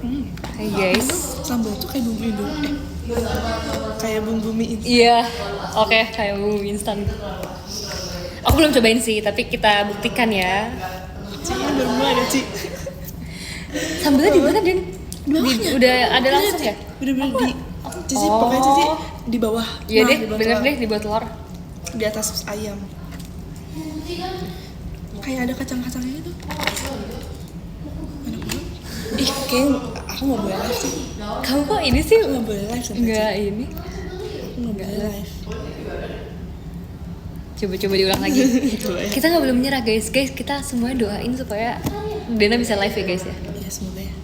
Hai guys. Sambal tuh kayak bumbu Indo. Kayak bumbu mie instan. Iya, oke, kayak bumbu instan. Aku belum cobain sih, tapi kita buktikan ya. Ci, baru mulai ada Ci. Sambalnya di mana, Den? Udah ada langsung ya? Bener-bener di Cici, pokoknya Cici di bawah. Iya deh, di bawah bener telur. deh, dibuat telur. Di atas ayam. Kayak ada kacang-kacangnya gitu. Enak banget. Ih, kayak aku nggak boleh live sih. Kamu kok ini sih? Aku nggak boleh live sampai Enggak ini. Aku nggak boleh live. Coba diulang lagi. Coba ya. Kita nggak boleh menyerah guys. Guys, kita semua doain supaya Dena bisa live ya guys ya. Iya, semoga ya.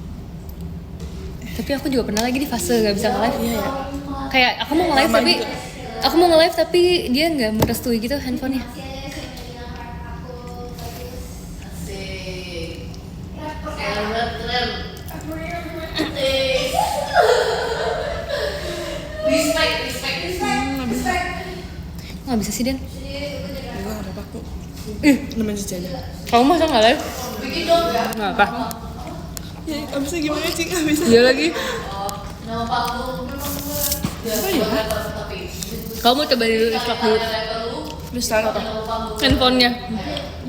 Tapi aku juga pernah lagi di fase nggak bisa nge-live. Iya ya. Kayak aku mau nge-live Sama tapi juga. aku mau nge-live tapi dia nggak merestui gitu handphonenya. Nggak bisa sih Den. Enggak apa-apa aku. Namanya Cici aja. Kamu masa nggak live? Nggak apa. Ya, abisnya gimana Ci? Nggak bisa. Dia lagi. Apa ya? Kamu mau coba dulu restart dulu Restart apa? handphonenya.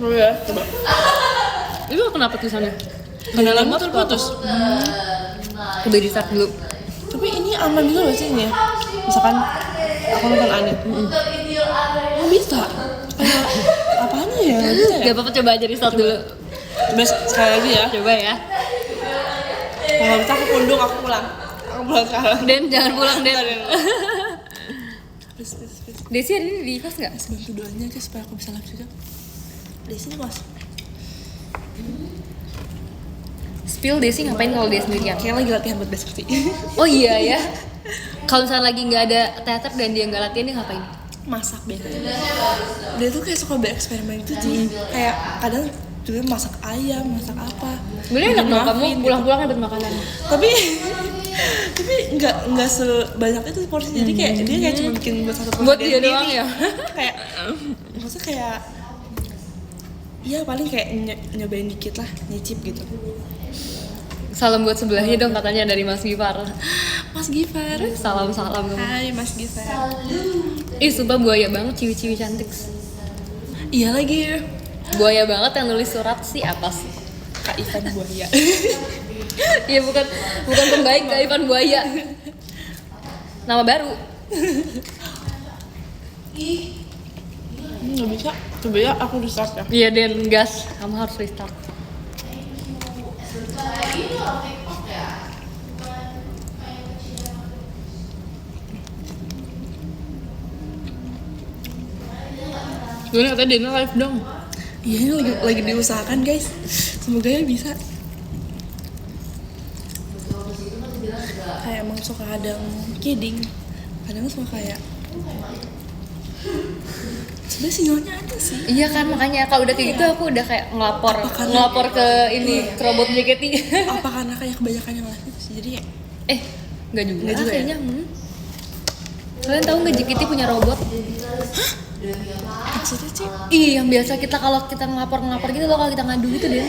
Oh ya, coba. Itu kenapa tulisannya? Karena lama terputus. Coba di start dulu. Tapi ini aman juga loh Ci ini ya. Misalkan aku nonton anime. Oh bisa. Apanya ya? Nggak bisa ya? Gak apa-apa, coba aja di start dulu. Coba sekali lagi ya. Coba ya. Kalau bisa aku pundung, aku pulang. Aku pulang sekarang. Den, jangan pulang Den. Please. Desi hari ini di kos nggak? Mas bantu doanya guys supaya aku bisa live juga. Di sini mas. Spill Desi ngapain kalau dia sendirian? Kayak lagi latihan buat besok sih. Oh iya ya. Kalau misalnya lagi nggak ada teater dan dia nggak latihan, dia ngapain? Masak biasanya. Dia tuh kayak suka bereksperimen gitu sih. Kayak kadang juga masak ayam, masak apa. Sebenarnya enak dong kamu Muffin, pulang-pulang dapat makanan. tapi nggak sebanyak itu porsi, jadi kayak dia kayak cuma bikin buat satu porsi Buat dia sendiri. doang ya? Kayak maksudnya kayak ya paling kayak nyobain dikit lah, nyicip gitu. Salam buat sebelahnya dong katanya dari Mas Gifar. Mas Gifar, Salam kamu. hai Mas Gifar. Ih sumpah buaya banget ciwi-ciwi cantik. Iya lagi Buaya banget yang nulis surat sih apa sih? Kak Ivan Buaya. Iya bukan pembaik Kak Ivan Buaya. Nama baru. Nggak bisa, coba ya aku restart ya. Iya Den, gas. Kamu harus restart. Gue katanya Dena live dong. Iya ini lagi diusahakan guys. Semoga ya bisa. Kayak emang suka kadang kidding, kadang suka kayak sebenarnya sinyalnya ada sih. Iya kan makanya kalau udah kayak gitu aku udah kayak ngelapor ke ini ke robot JKT. Apa karena kayak kebanyakan yang live itu sih, jadi kayak Nggak juga Nggak juga ya? kayaknya. Kalian tahu nggak JKT punya robot? maksudnya sih Ih, yang biasa kita kalau kita ngelapor gitu loh, kalau kita ngadu gitu deh.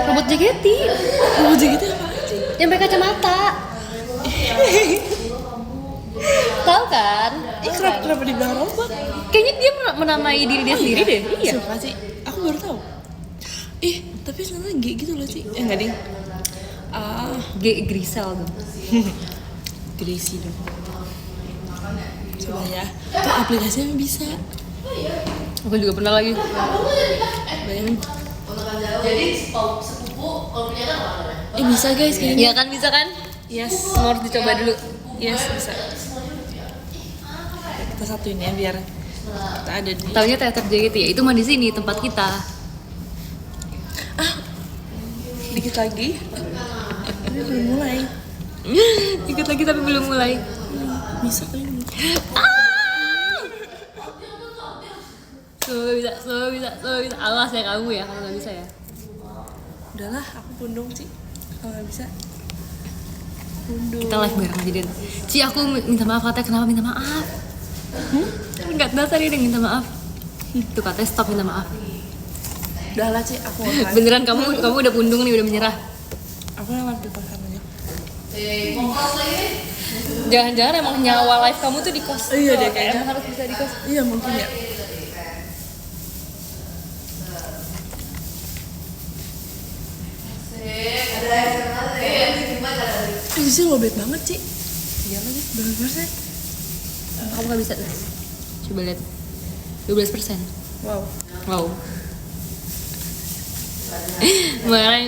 Robot JKT robot gitu apa sih? yang pakai kacamata. Tahu kan? Kenapa dibilang robot? Kayaknya dia menamai diri dia sendiri deh. Iya. Suka sih, aku baru tahu. Tapi sebenarnya G gitu loh sih. Enggak ding. Grisel dong. Gracie dong. Coba ya. Itu aplikasinya bisa. Aku juga pernah lagi. Bayangin. Bisa guys kayaknya. Iya kan bisa kan? Yes. Kamu harus dicoba dulu. Yes, bisa. Kita satuin ya biar kita ada di. Taunya teater JKT ya, itu mah di sini tempat kita. Dikit lagi. Ini belum mulai. Dikit lagi tapi belum mulai. Bisa kali ini. Semoga bisa. Awas ya kamu ya kalau nggak bisa ya. Udahlah, aku pundung sih. Kalau nggak bisa. Pundung. Kita live bareng aja Den. Ci aku minta maaf katanya, kenapa minta maaf? Enggak dasar dia minta maaf. Tuh katanya stop minta maaf. Udahlah Ci, aku nggak. Beneran kamu udah pundung nih, udah menyerah. Aku yang lampu kosan aja. Jangan-jangan emang nyawa life kamu tuh di kos. Iya deh, kayaknya. Emang harus bisa di kos. Iya mungkin ya. Sih lobet banget Ci. Iya lagi. Berapa persen? Kamu gak bisa tuh. Coba lihat. 12%. Wow. Wow.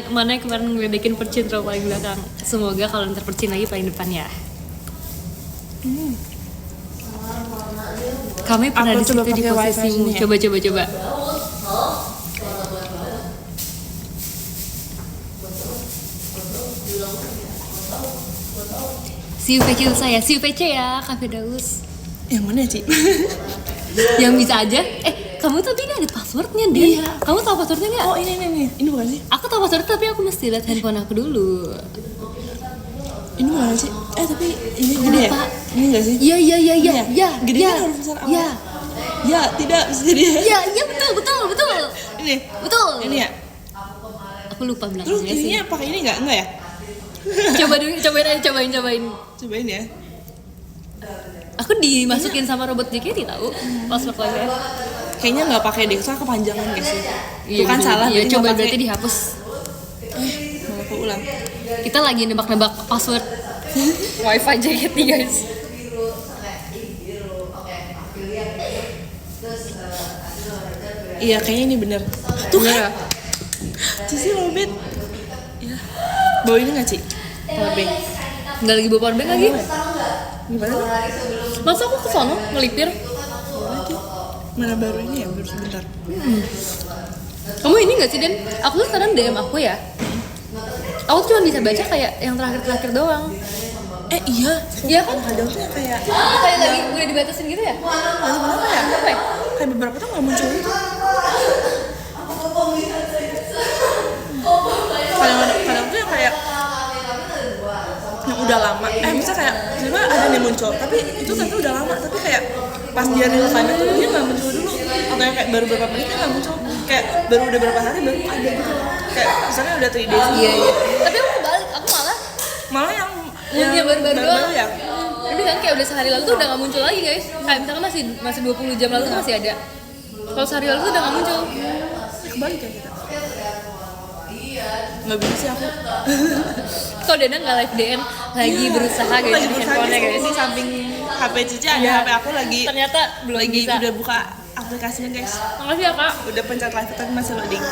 Mana kemarin ngeledekin percin terlalu paling belakang. Semoga kalau ntar percin lagi paling depan ya. Kami pernah Aku di situ coba di pakai wifi posisi sini ya. coba. See VC saya, see VC ya, Kak Firdaus. Yang mana Ci? Yang bisa aja. Kamu tapi ini ada passwordnya deh. Iya. Kamu tahu passwordnya nggak? Oh ini bukan sih? Aku tahu password tapi aku mesti lihat handphone aku dulu. Ini bukan sih? Tapi ini gede ya? Kenapa? Ini enggak sih? Iya. Ya? Gede ya. kan huruf besar awal. Ya. Ya, tidak bisa jadi ya. Ya, betul. Ini. Betul. Ini ya. Aku lupa Terus belakangnya sih. ininya pakai ini enggak ya? Coba dulu, cobain. Cobain ya. Aku dimasukin sama robot JKT tahu password lagi. Kayaknya nggak pakai deh, soalnya kepanjangan guys sih. Iya, Itu kan betul. salah. Iya, berarti coba nggak berarti pakai. dihapus. Mau aku ulang. Kita lagi nebak-nebak password wifi JKT guys. Iya, kayaknya ini bener. Tuh Bener kan? Cici lobet. Ya. Bawa ini nggak Ci? Powerbank. Nggak lagi bawa powerbank lagi? Gimana tuh? Masa aku ke sono ngelipir? Mana baru ini ya? Baru sebentar. Kamu ini nggak sih Den? Aku tuh sekarang DM aku ya. Aku cuma bisa baca kayak yang terakhir doang. Iya. Iya kan? Kadang tuh kayak Kayak lagi udah dibatasin gitu ya? lalu kenapa ya? Apa ya? Kayak beberapa tuh nggak muncul gitu. Kadang tuh yang kayak yang udah lama. Bisa kayak tiba ada yang muncul, tapi itu ternyata udah lama. Tapi kayak pas dia real time itu dia nggak muncul dulu. Atau yang kayak baru berapa menit dia nggak muncul. Kayak baru udah berapa hari baru ada gitu. Kayak misalnya udah 3 days. Iya. Tapi aku balik, aku malah yang baru-baru doang. ya. Tapi kan kayak udah sehari lalu tuh udah nggak muncul lagi guys. Kayak misalkan masih 20 jam lalu tuh masih ada. Kalau sehari lalu tuh udah nggak muncul. Kebalik ya kita. Nggak bisa sih aku. Kok Dana nggak live DN lagi berusaha guys Lagi di berusaha handphonenya guys. guys. Di samping HP Cici ada Iya. HP aku lagi. Ternyata belum Lagi bisa. udah buka aplikasinya guys. Makasih ya kak. Udah pencet live tapi masih loading.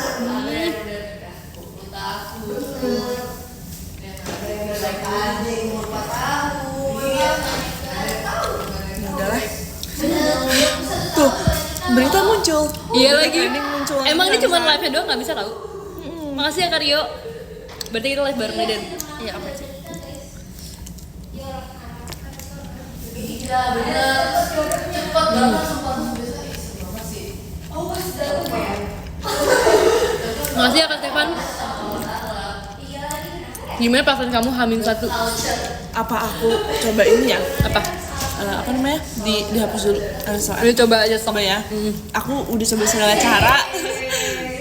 Ya udahlah. Tuh, berita muncul. Iya Berita lagi. trending muncul. Emang ini Nggak cuma bisa. live-nya doang nggak bisa tau. Makasih ya Kak Rio. Berarti kita live bareng Den. Iya, apa sih? Makasih ya Kak Stefan. Gimana perasaan kamu hamil 1? Apa aku coba ini ya? Apa? Apa namanya? Dihapus dulu. Soal Udah coba aja coba ya. Aku udah coba segala cara.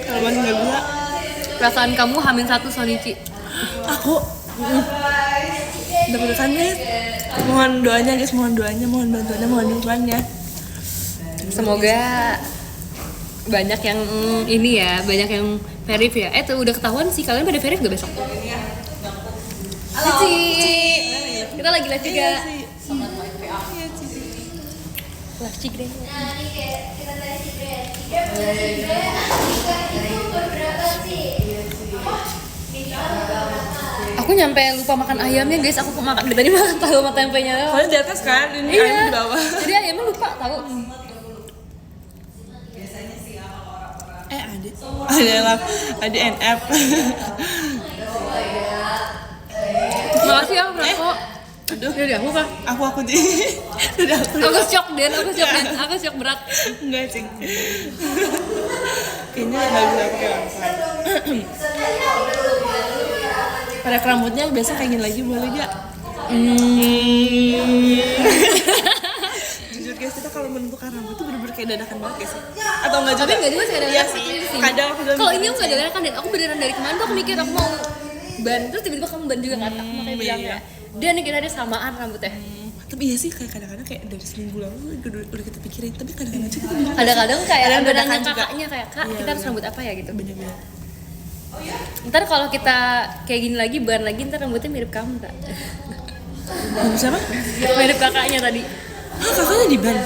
Kalau masih nggak bisa, Perasaan kamu hamil 1 Sonichi. aku deg-degan guys. Mohon doanya guys, mohon doanya, mohon bantuannya, mohon dukungannya. Semoga banyak yang ini ya, banyak yang verif ya. Tuh udah ketahuan sih, kalian pada verif gak besok? Cici, kita lagi live juga. Live cik deh. Aku nyampe lupa makan ayamnya guys, aku makan dari tadi makan tahu sama tempenya. Soalnya di atas kan, ini Iya. ayam di bawah. Jadi ayamnya lupa tahu. Ada NF. Makasih ya merokok. Aduh, Dari aku kah? aku di. Udah aku. Aku shock Den, aku shock berat. Enggak sih. Kayaknya nggak bisa pakai wifi. Pada rambutnya biasa kayak gini lagi boleh gak? Jujur guys, kita kalau menentukan rambut tuh bener-bener kayak dadakan banget guys. Atau enggak juga? Tapi enggak juga sih ada Iya dadakan sih. sih. Kadang aku bilang Kalau gitu ini aku enggak dadakan Den, aku beneran dari kemarin tuh aku mikir aku mau ban, terus tiba-tiba kamu ban juga kan, aku makanya bilang iya. ya dia nih kita ada samaan rambutnya. Tapi iya sih kayak kadang-kadang kayak dari seminggu lalu udah kita pikirin, tapi kadang-kadang juga kita bingung. Kadang-kadang kayak Kadang ada dadakan nanya juga. kakaknya kayak kak Iya, kita harus bener. rambut apa ya gitu. Bener-bener. Ntar kalau kita kayak gini lagi ban lagi ntar rambutnya mirip kamu kak. Siapa? Mirip kakaknya tadi. Hah, kakaknya di ban?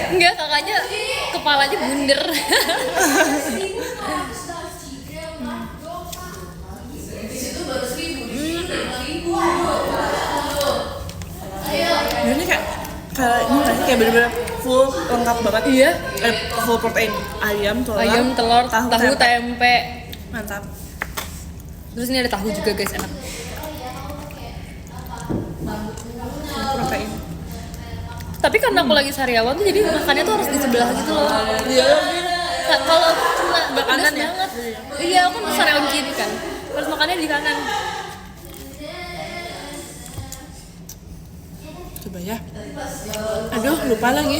Enggak, kakaknya kepalanya bunder. Benernya kayak ini kan kayak bener-bener full lengkap banget. Iya. Full protein. Ayam, Telur, tahu, tempe. Mantap. Terus ini ada tahu juga guys, enak. Protein. Tapi karena aku lagi sariawan tuh jadi makannya tuh harus di sebelah gitu loh. Iya. Kalau cuma Sebelah kanan pedes ya? banget. Iya, aku kan sariawan kiri kan. Terus makannya di kanan. Coba ya. Aduh, lupa lagi.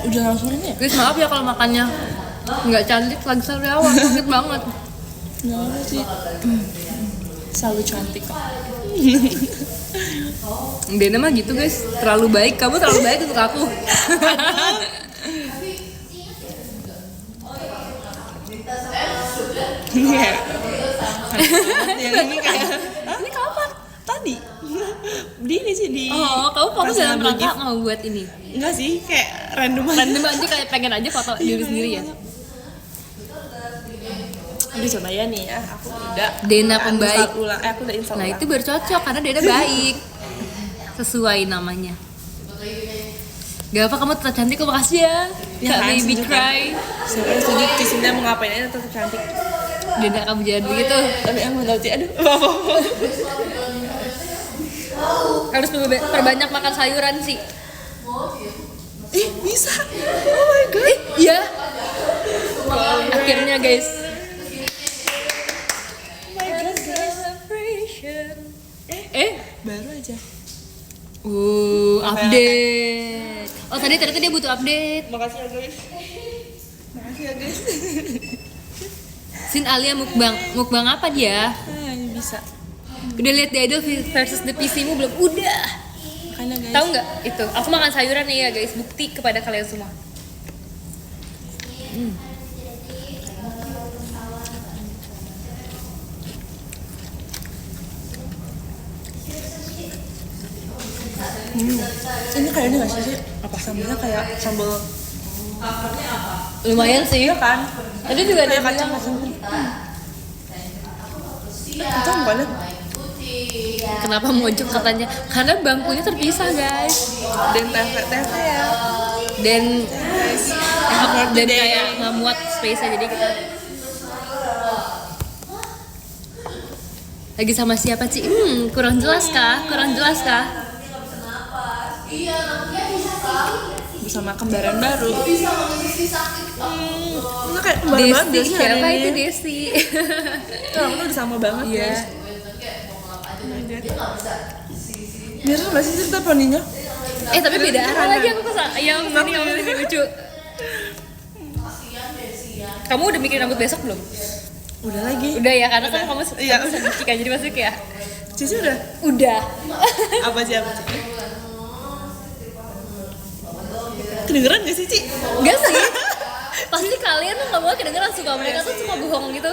Udah langsung ini ya? Guys, maaf ya kalau makannya nggak cantik lagi sariawan, sakit banget. Nggak sih. Selalu cantik kok. Dena mah gitu guys, terlalu baik, kamu terlalu baik untuk aku. Iya. Yang ini kayak Ini kapan? tadi. Di ini sih di. Oh, kamu pas dalam ngambil rangka gift. mau buat ini. Enggak sih, kayak random aja. Random aja kayak pengen aja foto diri sendiri ya. Aduh, coba ya nih ya, aku udah Dena pembaik. Aku udah install Nah ulang. itu baru cocok karena Dena baik. Sesuai namanya. Gak apa, kamu tetap cantik kok, makasih ya. Ya Kak kan, baby setuju kan? cry. Sebenarnya setuju Cisinda mau ngapain aja tetap cantik. Dena kamu jangan begitu. Tapi aku tahu sih, aduh. Apa-apa. Harus perbanyak makan sayuran sih. Ih, bisa. Oh my god. Iya. Akhirnya guys. Oh my god, guys. Baru aja. Update. Oh tadi ternyata dia butuh update. Makasih ya, guys. Makasih ya, guys. Sin Alia mukbang. Mukbang apa dia? Ini bisa. Udah lihat The Idol versus The PC-mu belum? Udah. Makanya, guys. Tahu nggak itu? Aku makan sayuran nih ya guys. Bukti kepada kalian semua. Ini kayaknya nggak sih? Apa sambalnya kayak sambal Lumayan sih. iya kan? Tadi juga ada Kayak yang bilang. kacang-kacang. Kacang bukan ya? Kenapa mojok katanya? Karena bangkunya terpisah guys. Dan tempe ya. Dan Guys. dan kayak nggak muat space-nya jadi kita lagi sama siapa sih? Kurang jelas kah? Kurang jelas kah? Bersama kembaran baru. Ini kayak kembaran banget Desi, sih siapa hari itu ini. Desi? Orang tuh udah sama banget Iya. guys. Mirip nggak sih cerita poninya? Tapi beda arah lagi aku kesana. Yang sini yang sini lucu. Kamu udah mikirin rambut besok belum? Udah lagi. Udah ya, karena kan kamu Iya, udah. sedikit kan jadi masuk ya. Cici udah. Udah. Apa sih? Kedengeran gak sih, Ci? Enggak sih. Pasti kalian tuh ngomongnya kedengeran, suka mereka tuh suka bohong gitu.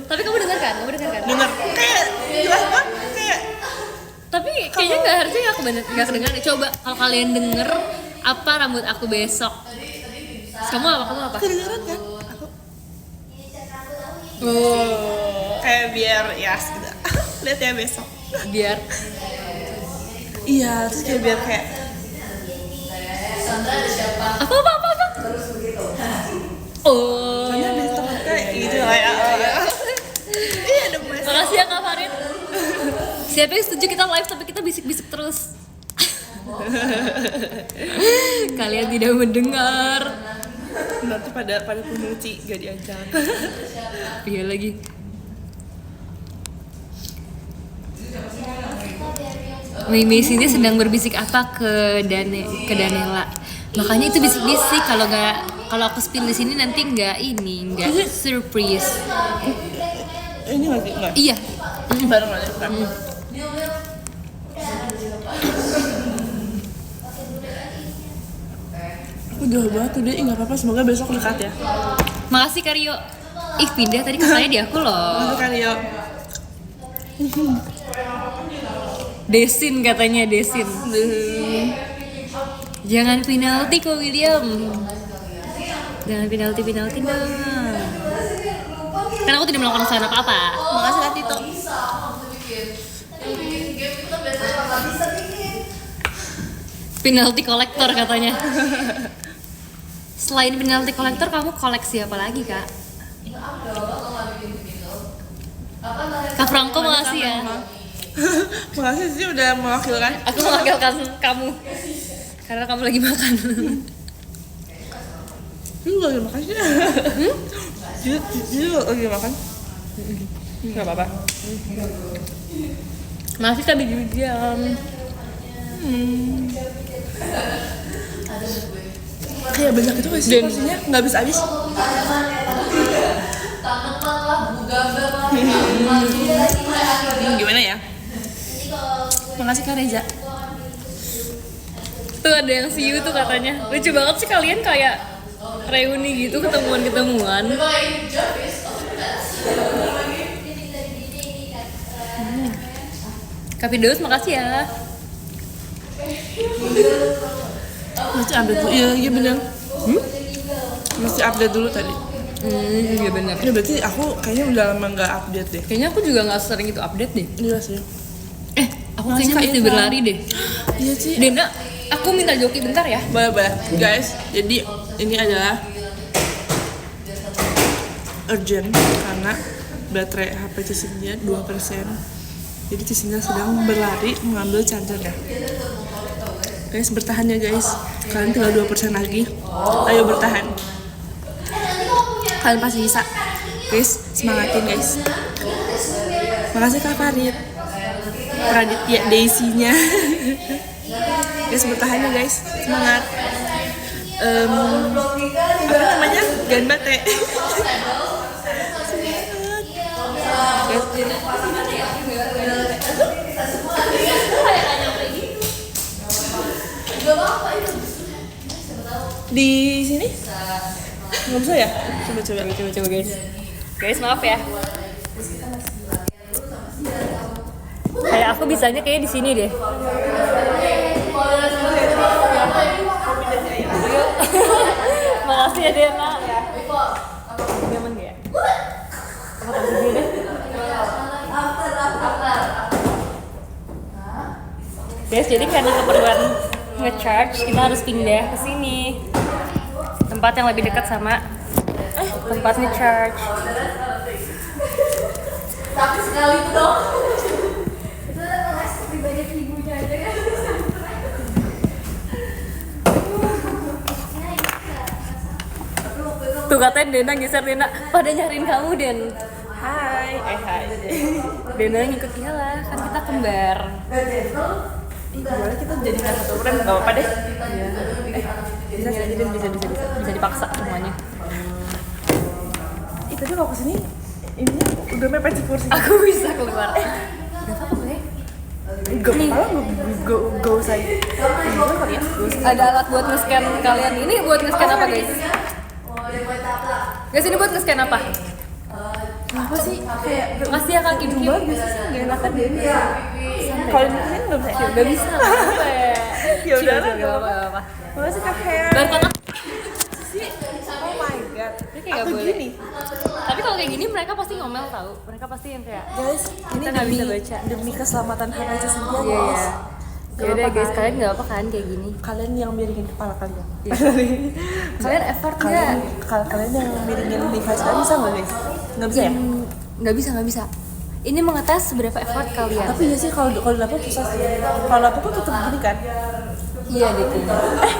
Tapi kamu dengar kan? Kamu dengar kan? Dengar. Kayak jelas banget. Kayak Tapi kayaknya nggak harusnya nggak kedengeran. Coba kalau kalian denger apa rambut aku besok. Kamu apa? Kamu apa? kedengeran kan? Aku Oh, kayak biar ya gitu. Lihat ya besok. biar Iya, terus kayak biar kayak apa? Oh. soalnya besok kayak gitu lah ya. Iya, ada mas. Makasih ya Kak Farid. Siapa yang setuju kita live tapi kita bisik-bisik terus? Kalian tidak mendengar. Nanti pada penuci gak diajak. Iya lagi. Mimi ini sedang berbisik apa ke Danela. Makanya itu bisik-bisik, kalau aku spill di sini nanti nggak surprise. Ini nggak? Iya. Bareng aja kan. Aku jauh banget tuh deh, nggak apa-apa, semoga besok dekat ya. Makasih Karyo. Ih pindah tadi kesannya di aku loh. Makasih Karyo. Desin katanya Desin. Jangan penalti kok William. Jangan penalti dong. Karena aku tidak melakukan kesalahan apa-apa. Makasih Kak Tito. Penalti kolektor katanya. Selain penalti kolektor, kamu koleksi apa lagi kak? Kak Franco makasih ya. Makasih sih udah mewakilkan. Aku mewakilkan kamu karena kamu lagi makan. Lu lagi makan sih? Dia lagi makan? Gak apa-apa. Masih tapi jam. Kayak banyak itu gak sih porsinya? Gak habis-habis. Gimana ya? Makasih Kak Reza. Tuh ada yang see you tuh katanya. Lucu banget sih kalian kayak reuni gitu, ketemuan. Kapidos makasih ya. Mesti update dulu, iya bener. Mesti update dulu tadi. Iya benar. Ya berarti aku kayaknya udah lama gak update deh. Kayaknya aku juga nggak sering itu update deh. Iya sih. Aku kayaknya mesti berlari deh. Iya sih. Dena, aku minta joki bentar ya. Boleh. Guys, jadi ini adalah urgent karena baterai HP Cisinja 2%. Jadi Cisinja sedang berlari mengambil chargernya. Guys, bertahan ya guys. Kalian tinggal 2% lagi. Ayo bertahan. Kalian pasti bisa. Guys, semangatin guys. Makasih Kak Farid. Praditya Daisy-nya. Guys, bertahan ya guys. Semangat. Apa namanya? Ganbate. Di sini? Nggak bisa ya? Coba guys. Guys maaf ya. Kayak aku bisanya kayak di sini deh. Makasih ya Dena. Gimana ya? Apa kasih deh? Guys, jadi karena keperluan nge-charge, kita harus pindah ke sini. Tempat yang lebih dekat sama tempat nge-charge. Tapi sekali itu dong. Itu les lebih banyak ibunya aja kan. Tuh katanya Dena geser Dena. Pada nyariin kamu Den. Hai. Dena ngikut dia lah, kan kita kembar. Boleh kita jadikan satu brand, gak apa-apa deh. Bisa dipaksa semuanya. Tadi kalau kesini, ini udah mepet sih kursi. Aku bisa keluar. Gak apa-apa gue. Gak usah. Ada alat buat nge-scan kalian. Ini buat nge-scan apa guys? Guys, ini buat nge-scan apa? Kenapa sih? Kayak Makasih ya Kak Kim Kim. bagus sih, gak enakan deh. Kalau di sini gak bisa. Gak bisa lah. Ya udah lah, Gak apa-apa. Makasih Kak Hea. Baru kan Oh my god. ini kayak gak Aku boleh. gini. Tapi kalau kayak gini mereka pasti ngomel tau. Mereka pasti yang kayak Guys, ini kita nggak bisa baca. demi keselamatan hak asasi Cynthia iya guys. ya. Yaudah guys, kalian gak apa kan kayak gini. Kalian yang miringin kepala kalian. Kalian effort Kalian gak? kalian yang miringin device kalian bisa nggak guys? Nggak bisa ya? Nggak bisa. Ini mengetes seberapa effort kalian. Tapi ya sih kalau laptop susah sih. Kalau laptop kan tetap gini kan? Iya deh.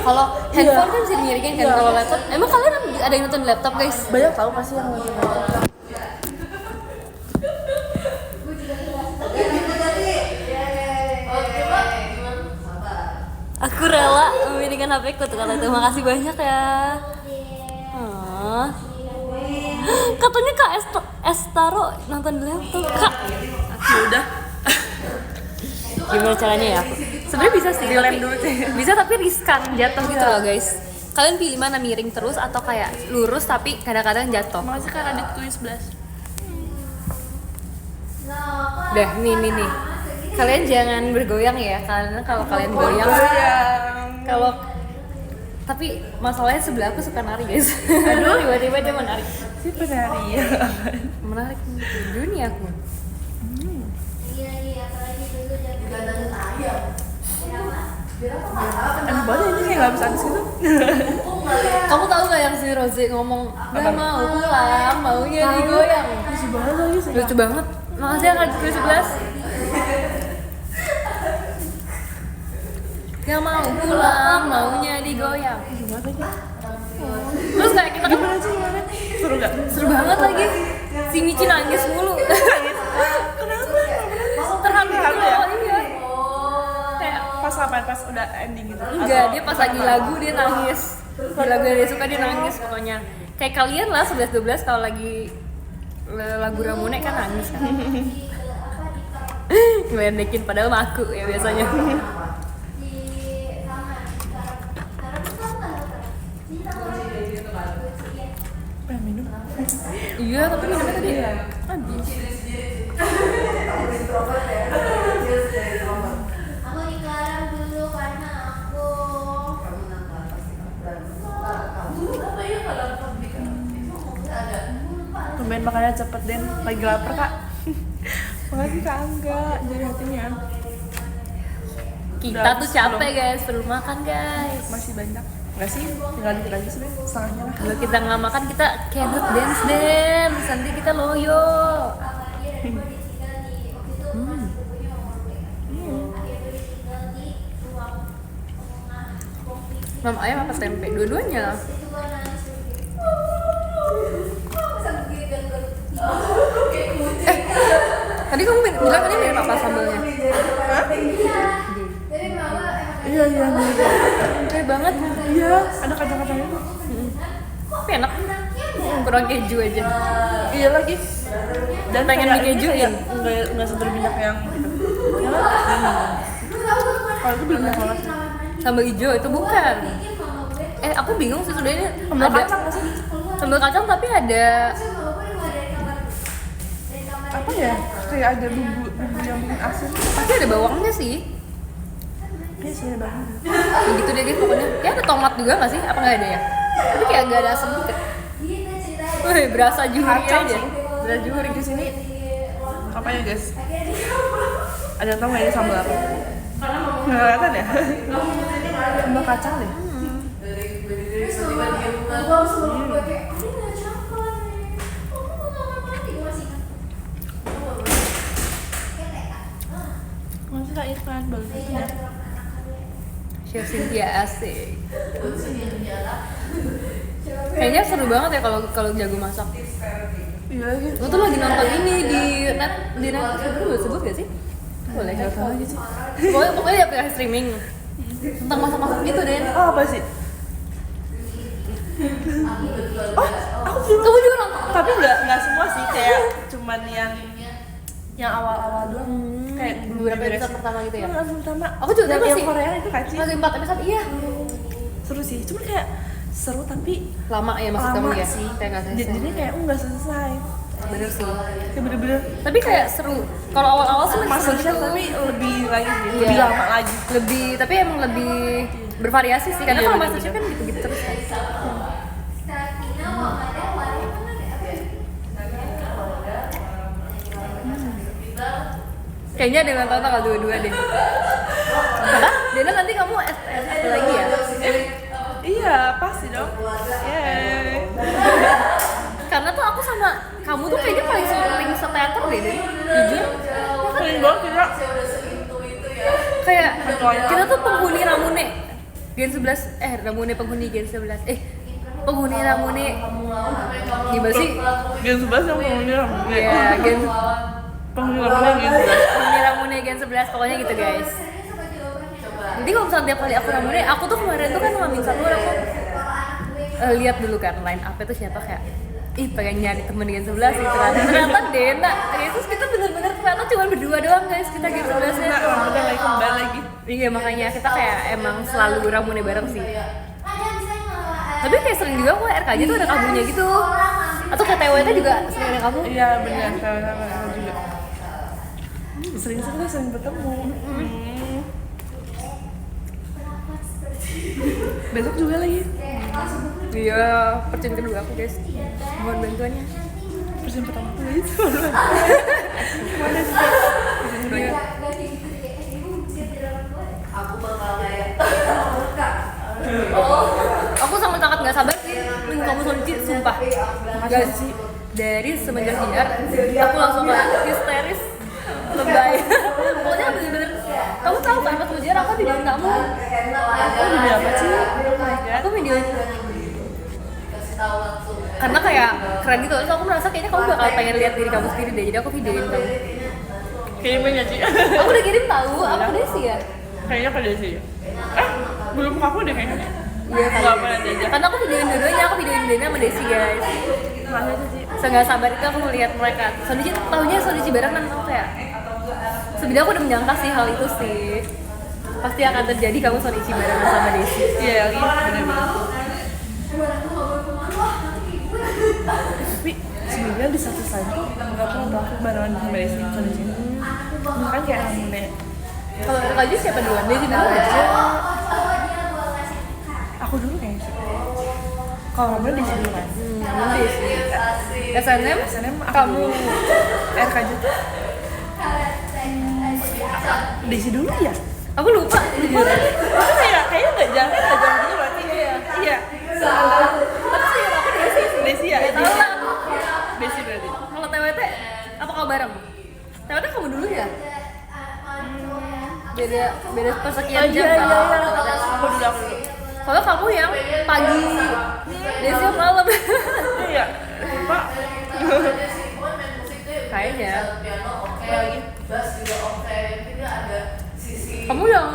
Kalau handphone kan bisa dimiringin kan. Iya. Kalau laptop, emang kalian ada yang nonton di laptop guys? Banyak tahu pasti yang nonton laptop. matiin HP ku tuh kalau itu. Makasih banyak ya. Katanya Kak Estaro nonton di laptop Kak. Ya udah. Gimana caranya ya? Sebenarnya bisa sih, Dilem dulu sih. bisa tapi riskan jatuh gitu loh guys. Kalian pilih mana, miring terus atau kayak lurus tapi kadang-kadang jatuh? Makasih kan adikku yang 11. Dah, nih. Kalian jangan bergoyang ya, karena kalau kalian goyang, kalau tapi masalahnya sebelah aku suka nari guys. Aduh, tiba-tiba dia menarik. Si penari ya. Menarik dunia aku. Enak banget ini kayak nggak bisa habis gitu. Kamu tahu gak yang si Rose ngomong nggak mau pulang, maunya digoyang. Lucu banget lagi sih. Lucu banget. Makasih ya Kak 11. Gak mau pulang, maunya digoyang. Terus kayak kita Gimana sih gimana? Seru nggak? seru banget lagi. Si Michi nangis mulu. Kenapa? Terharu gitu ya? loh, iya. Kayak pas apa? Pas udah ending gitu? Enggak, dia pas lagi lagu dia nangis. Di lagu yang dia suka dia nangis pokoknya. Kayak kalian lah 11-12 kalau lagi lagu Ramune kan nangis kan. Ngeledekin padahal maku ya biasanya. Pengen minum? Iya, tapi minumnya tadi habis. Aku dikarang dulu karena aku Tumben makannya cepet Den, lagi lapar Kak. Makasih Kak Angga, jadi hatinya. Kita tuh capek guys, perlu makan guys. Masih banyak. Enggak sih, tinggal dikit lagi sih setengahnya lah. Kalau kita nggak makan kita cannot dance, nanti kita loyo. Mam ayam apa tempe? Dua-duanya. Tadi kamu bilang tadi mirip apa sambalnya? Iya. Mirip banget. Iya, ada kacang-kacangnya tuh. Tapi enak. Kurang keju aja. Iya lagi. Dan Pengen kayak dikejuin. Enggak seberminyak yang gitu. Kalau itu belum banyak banget. Sambal hijau itu bukan. Aku bingung sih sebenarnya. Sambal Ada kacang nggak sih? sambal kacang tapi ada Apa ya? Kayak ada bumbu yang bikin asin. pasti ada bawangnya sih. Iya sih ada banget. Ya gitu deh guys pokoknya. Ya ada tomat juga nggak sih? Apa nggak ada ya? Tapi kayak nggak ada asam dikit. Wih, berasa juhuri Kacang aja. sih. Berasa juhuri Di sini apa ya guys? Ada yang tahu nggak ini sambal apa? Nggak kelihatan ya? Sambal kacang deh. Masih tak iklan bagus ya. Chef Cynthia asik. Kayaknya seru banget ya kalau jago masak. Iya lagi. Gue tuh lagi nonton ini di Netflix, boleh sebut gak sih? Boleh. Nggak tahu aja sih. Pokoknya di aplikasi streaming tentang masak-masak gitu deh. Oh apa sih? Oh, aku belum. Kamu juga nonton? Tapi nggak semua sih, kayak cuman yang awal-awal doang. Kayak Beberapa episode pertama gitu ya? Yang pertama. Aku juga yang masih Korea itu kaci. masih 4 episode, iya. Seru sih, cuma kayak seru tapi Lama ya maksud kamu lama ya? sih. Kayak nggak selesai. Jadi kayak nggak selesai. Bener sih. Kayak bener-bener Tapi kayak seru. Kalau awal-awal sih masih seru Masterchef gitu. tapi lebih lagi, Iya. lebih lama lagi. Tapi emang lebih bervariasi sih. Karena Iya, kalau bener-bener. Masterchef kan gitu-gitu terus kan. Kayaknya ada yang tahu tanggal 22 deh. Apa? Dena nanti kamu apa lagi ya? Iya, pasti dong. Yeay. Karena tuh aku sama kamu tuh kayaknya paling sering seteater deh, Den. Jujur. Paling banget kita. Kayak kita tuh penghuni Ramune Gen 11, Ramune penghuni Gen 11. Penghuni Ramune. Gimana sih? Gen 11 yang penghuni Iya, Gen penghuni Ramune Gen 11. penghuni Ramune Gen 11 pokoknya gitu, guys. Jadi kalau misalnya tiap kali aku rambutnya, aku tuh kemarin tuh kan ngamin satu aku lihat dulu kan line up itu siapa kayak pengen nyari temen dengan sebelah gitu kan. Ternyata Dena. Terus kita bener-bener ternyata cuma berdua doang guys kita gitu sebelasnya. Udah lagi kembali lagi. Iya makanya kita kayak emang selalu rambutnya bareng sih. Tapi kayak sering juga kok RKJ tuh ada kamunya gitu. Atau kayak TWT juga sering ada kamu. Iya benar, sama juga. Sering bertemu. Besok juga lagi. Iya, percin kedua aku guys. Mohon bantuannya. Persen pertama tuh itu. Mana sih? Persen kedua. Aku bakal kayak Aku sangat nggak sabar sih minggu kamu Sonci, sumpah. Guys, dari semenjak Jinar, aku langsung kayak histeris, lebay. Pokoknya bener-bener, kamu tahu kan pas ujian aku videoin kamu. Aku video apa sih? Aku videoin karena kayak keren gitu, terus aku merasa kayaknya kamu bakal pengen lihat diri kamu sendiri deh, jadi aku videoin kamu. Kirimnya sih. Aku udah kirim tahu, aku deh sih ya. Kayaknya pada sih. Belum ke aku deh kayaknya. Iya kan. Enggak pernah aja. Karena aku videoin dua-duanya, aku videoin Dena sama Desi guys. Masa sih? Nggak sabar itu aku melihat mereka. Sondici tahunya Sondici barengan aku kayak. Sebenarnya aku udah menyangka sih hal itu sih. Pasti akan terjadi kamu Sondici barengan sama Desi. Iya, benar-benar. Tapi sebenarnya di satu sisi tuh nggak pernah tahu aku barengan sama Desi di sini. Kan kayak aneh. Kalau RKJ siapa duluan? Desi dulu aja. Aku dulu kayaknya sih. Kalau kamu Desi dulu kan? Desi. SNM kamu RKJ tuh Desi dulu ya? Aku lupa. Itu kayaknya nggak jauh gitu berarti. Iya. Tapi sih aku Desi sih. Desi ya? Tahu lah. Desi berarti. Kalau TWT apakah bareng? TWT kamu dulu ya? Beda persekian jam. Iya. Aku dulu. Soalnya kamu yang pagi, Desi yang malam. Iya. Lupa. Kayaknya. Lagi. Kamu yang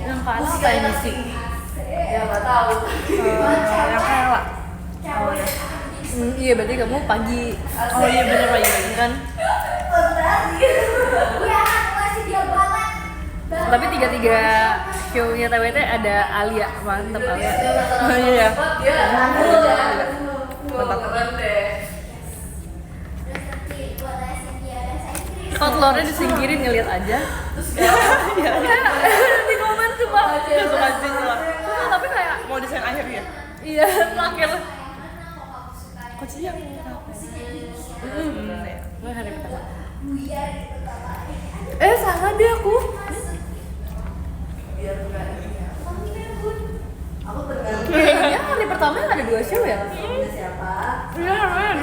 yang pasti kayak musik. ya nggak tahu Yang kalah. Iya berarti kamu pagi. Oh iya bener pagi Kan? Tapi tiga show-nya TWT ada Alia, mantep Alia. Oh iya. Mantap. Kalau telurnya disingkirin ngeliat aja. Iya. Di komen cuma. Suka jenis lah. Tapi kayak Mau desain akhir ya? iya terakhir. Kunci yang Gue hari pertama. Salah deh aku. Kayaknya hari pertama ada 2 show ya?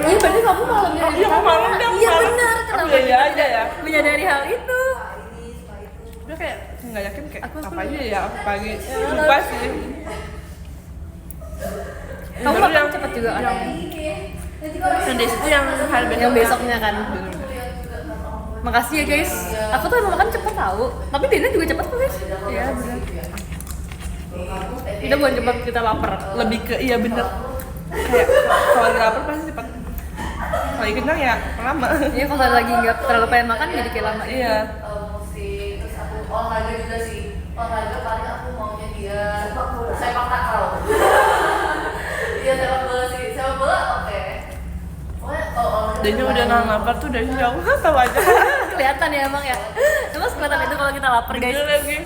Iya berarti kamu malamnya hari Iya, pertama. malam dia Iya malam. benar, Aku kenapa iya kita aja tidak ya. menyadari hal itu? udah kayak nggak yakin kayak Aku apa aja ya aku pagi lupa sih. Kamu Baru makan cepet juga kan? Yang di situ yang hari besok. Yang besoknya kan? Makasih ya guys, aku tuh emang makan cepet tau, tapi Dina juga cepet kok guys. Iya benar. Kita bukan cepet, kita lapar. Lebih ke iya bener. Kayak kalau lagi lapar pasti cepat. Kalau lagi kenyang ya lama. Iya kalau lagi nggak terlalu pengen makan jadi kayak lama. Iya. Terus aku olahraga juga sih. Olahraga paling aku maunya dia sepak takraw. Iya sepak bola sih, sepak bola oke. Dan udah nahan lapar tuh dari jauh tahu aja. Kelihatan ya emang ya. Emang kelihatan itu kalau kita lapar guys. Bener lagi.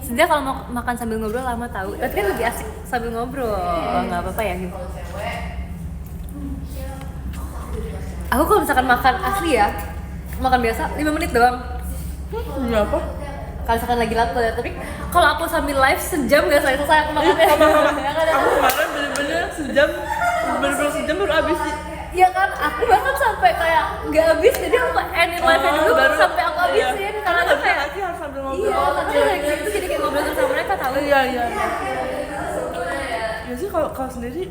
Sebenarnya kalau mau makan sambil ngobrol lama tahu, tapi kan lebih asik sambil ngobrol. Nggak apa-apa ya gitu. Aku kalau misalkan makan asli ya, makan biasa 5 menit doang. Berapa? Kalau misalkan lagi lapar, tapi kalau aku sambil live sejam nggak selesai aku makannya. Ya kan? Aku kemarin bener-bener sejam baru habis sih. Iya kan, aku bahkan sampai kayak nggak habis, jadi aku endin live-nya dulu baru sampai aku habisin. Karena tuh kayak lagi harus sambil ngobrol. iya, tapi lagi gitu jadi kayak ngobrol terus sama mereka tahu. Iya. Ya sih kalau sendiri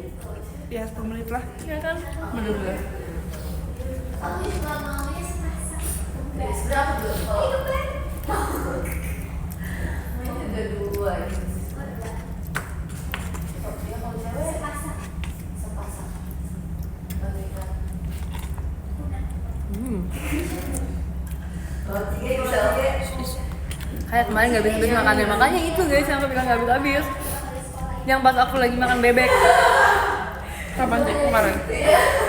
ya 10 menit lah. Ya kan? Bener-bener. Aku juga maunya sepasang. Berapa dulu? dua gitu. Dia kalau cewek sepasang. Kalau tiga bisa oke. Kayak kemarin nggak habis-habis makannya, makanya itu guys yang aku bilang nggak habis-habis. Yang pas aku lagi makan bebek. Kapan sih kemarin?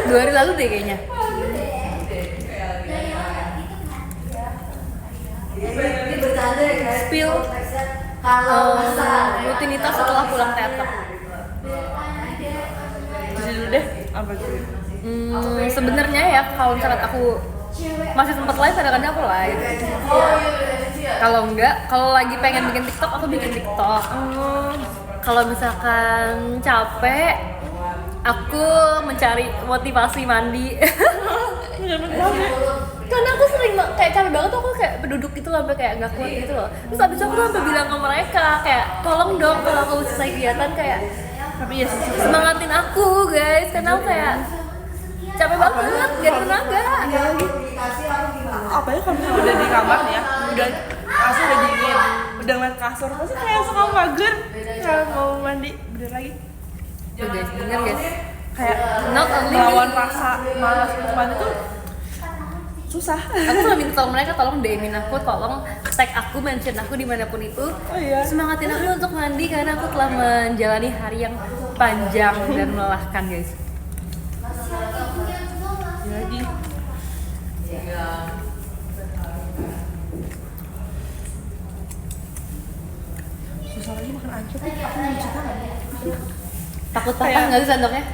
2 hari lalu deh kayaknya. Ini bercanda ya guys. Spill Kalau rutinitas setelah pulang teater. Jadi dulu deh, apa sih? Sebenarnya ya kalau misalkan aku masih sempat live, kadang-kadang aku live. Kalau enggak, kalau lagi pengen bikin TikTok, aku bikin TikTok. Kalau misalkan capek, aku mencari motivasi mandi. Karena aku sering kayak capek banget tuh, aku kayak berduduk gitu sampai kayak nggak kuat gitu loh. Terus abis itu aku tuh sampai bilang ke mereka kayak tolong dong kalau aku selesai kegiatan kayak Tapi ya sih, semangatin aku guys, karena aku kayak capek banget, gak ada tenaga. apa ya kalau misalnya udah di kamar nih ya, udah kasur udah dingin, udah ngeliat kasur pasti kayak suka mager kalau mau mandi bener lagi. Tuh guys, bener guys. Kayak Not only melawan me. rasa malas untuk mandi tuh susah. Aku selalu minta tolong mereka, tolong DM-in aku, tolong tag aku, mention aku dimanapun itu. Oh iya. Semangatin aku untuk mandi karena aku telah menjalani hari yang panjang dan melelahkan guys. Lagi. Susah lagi makan ancur, aku mau cuci tangan. Takut patah nggak sih sendoknya?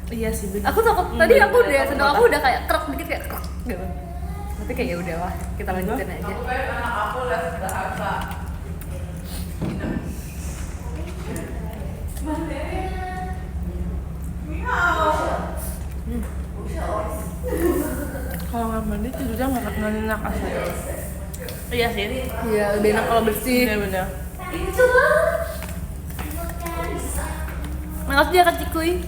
Iya sih bener. Aku takut, tadi aku udah, sendok aku udah kayak krek dikit kayak krek gitu. Tapi kayak ya udah lah, kita lanjutin aja. anak aku les bahasa. Kalau nggak mandi tidurnya nggak nyenyak asli. Iya sih. Iya, lebih enak kalau bersih. Bener-bener. Makasih ya Kak Cikuy.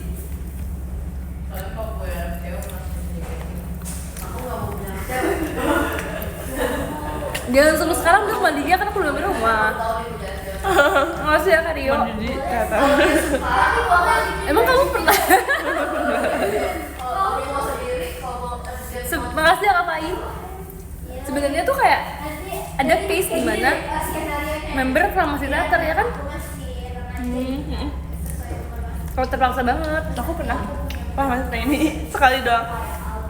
Jangan suruh sekarang udah mandinya kan aku belum di rumah. Makasih ya Kak Rio. Mandi di kata. Emang kamu pernah? Makasih ya Kak Pai. Sebenarnya tuh kayak ada case di mana member farmasi teater ya kan? Kalau terpaksa banget. Aku pernah. Wah mas ini sekali doang.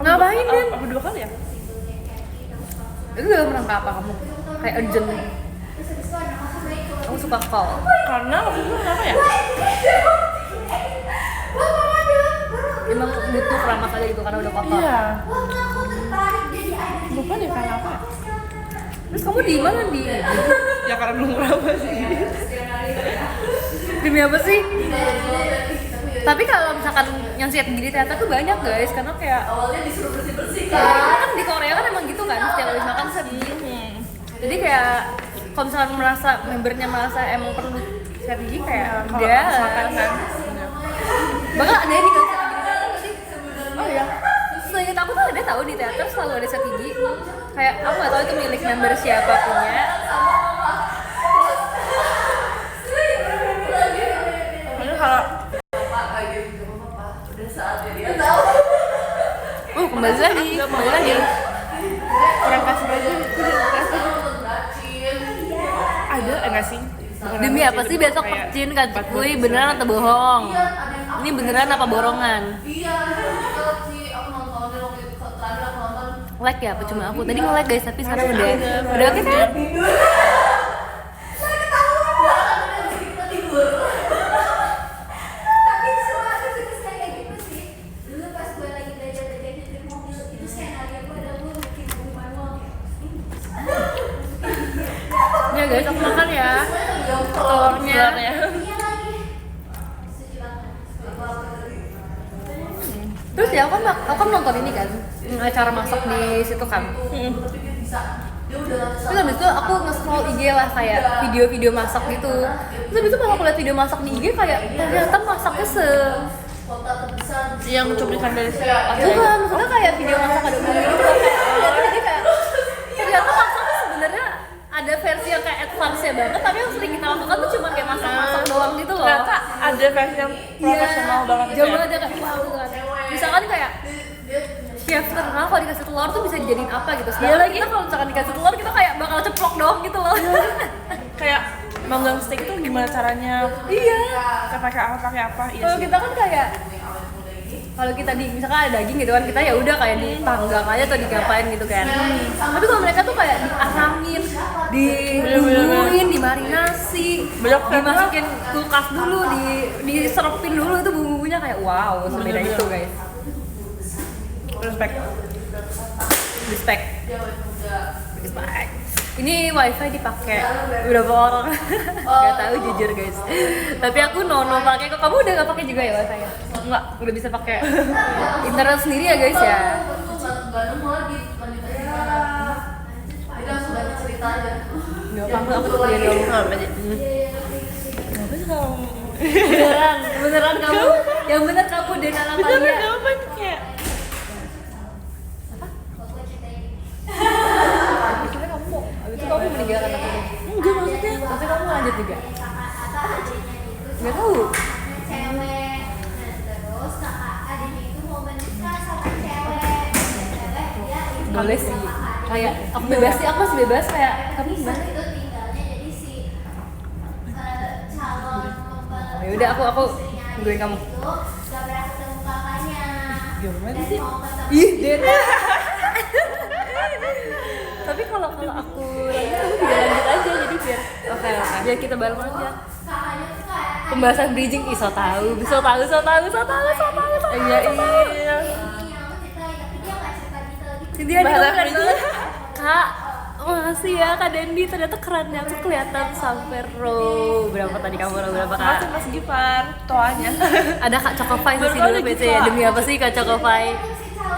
Ngapain Din? Apa 2 kali ya? Itu dalam rangka apa kamu? Kayak urgent. Aku suka call. Karena waktu itu kenapa ya? Emang butuh keramas aja gitu karena udah kotor. Iya. Lupa deh karena apa? Terus kamu di mana di? Ya karena belum keramas sih. Demi apa sih? Tapi kalau misalkan yang siap gini teater tuh banyak guys, karena kayak Awalnya disuruh bersih-bersih karena kan di Korea kan emang gitu kan, setiap habis makan sedih. Jadi kayak kalau misalkan membernya merasa emang perlu siap gigi kayak Kalau dia makan kan. bahkan ada yang di konser gini teater sih. Oh iya. Seingat aku tuh ada tahu di teater selalu ada siap gigi. Kayak aku nggak tahu itu milik member siapa punya. Makanya kalau udah saatnya dia tahu. Kembali lagi. kurang kasih baju ada enggak sih? Demi apa sih besok percin Kak Cikuy, beneran atau bohong? Ini beneran apa borongan? Iya, kalau si aku nonton dia waktu itu terakhir aku nonton. Like ya, apa cuma aku? Tadi nge-like guys, tapi sekarang udah oke kan? Saya ketahuan banget udah kita tidur. Tapi semua aku juga suka kayak gitu sih. Dulu pas gue lagi belajar nyetir mobil itu skenario gue ada gue bikin mobil manual Ya guys, aku makan ya. Telurnya. iya lagi setuju banget. Terus ya aku kan nonton ini kan, acara masak di situ kan. Terus habis itu aku nge-scroll IG lah kayak video-video masak gitu. Terus habis itu pas aku lihat video masak di IG kayak ternyata masaknya Kota terbesar yang cuplikan dari bukan, maksudnya kayak video masak ada umum gitu kayak jadi kayak ternyata masaknya sebenarnya ada versi yang kayak advance-nya banget, tapi yang sering kita koreografi yang profesional banget jauh ya. banget ya kayak wow gitu kan. Misalkan kayak chef terkenal kalau dikasih telur tuh bisa dijadiin apa gitu. Sedangkan kita kalau misalkan dikasih telur kita kayak bakal ceplok doang gitu loh. Kayak manggang steak tuh gimana caranya? Iya. Pakai apa? Iya Kalau sih. kita kan kayak kalau kita di misalkan ada daging gitu kan kita ya udah kayak dipanggang aja atau digapain gitu kan. Tapi kalau mereka tuh kayak diasangin, dibumbuin, dimarinasi, dimasukin kulkas dulu, diserupin dulu itu bumbunya kayak wow sebeda itu guys. Respect. Ini wifi dipakai berapa orang? Gak tahu jujur guys. Tapi aku nono pakai. Kok kamu udah gak pakai juga ya wifi ya? Enggak, udah bisa pakai internet sendiri ya guys ya. Nggak apa-apa, aku tuh lihat dulu. Kenapa sih kalau Beneran kamu. Yang bener kamu dan anak beneran kalian. gak apa kayak Maksudnya kamu, abis itu kamu meninggalkan aku nih. enggak maksudnya Maksudnya kamu lanjut juga? Nggak tahu. Cewek, terus kakak adiknya itu mau menikah sama cewek, dia Boleh sih. Kayak aku bebas sih, aku masih bebas kayak kamu gimana? itu tinggalnya jadi si calon mempelai Ya udah aku nungguin kamu. itu gak pernah ketemu kakaknya. gimana Dan sih? mau ketemu Ih, Deta. Tapi kalau aku lanjut kamu juga lanjut aja jadi biar biar kita bareng aja. kakaknya tuh kayak Pembahasan bridging so tahu. Iya iya. yang aku ceritain tapi dia gak cerita detail gitu. Dia Bahasa keren bridging. banget. Kak, makasih ya Kak Dendi, ternyata kerennya aku kelihatan sampai row berapa tadi kamu row berapa Kak? Makasih Mas Gipar toanya. Ada Kak Cokofai sih Baru dulu ada BC gitu, ya. Kak. Demi apa sih Kak Cokofai?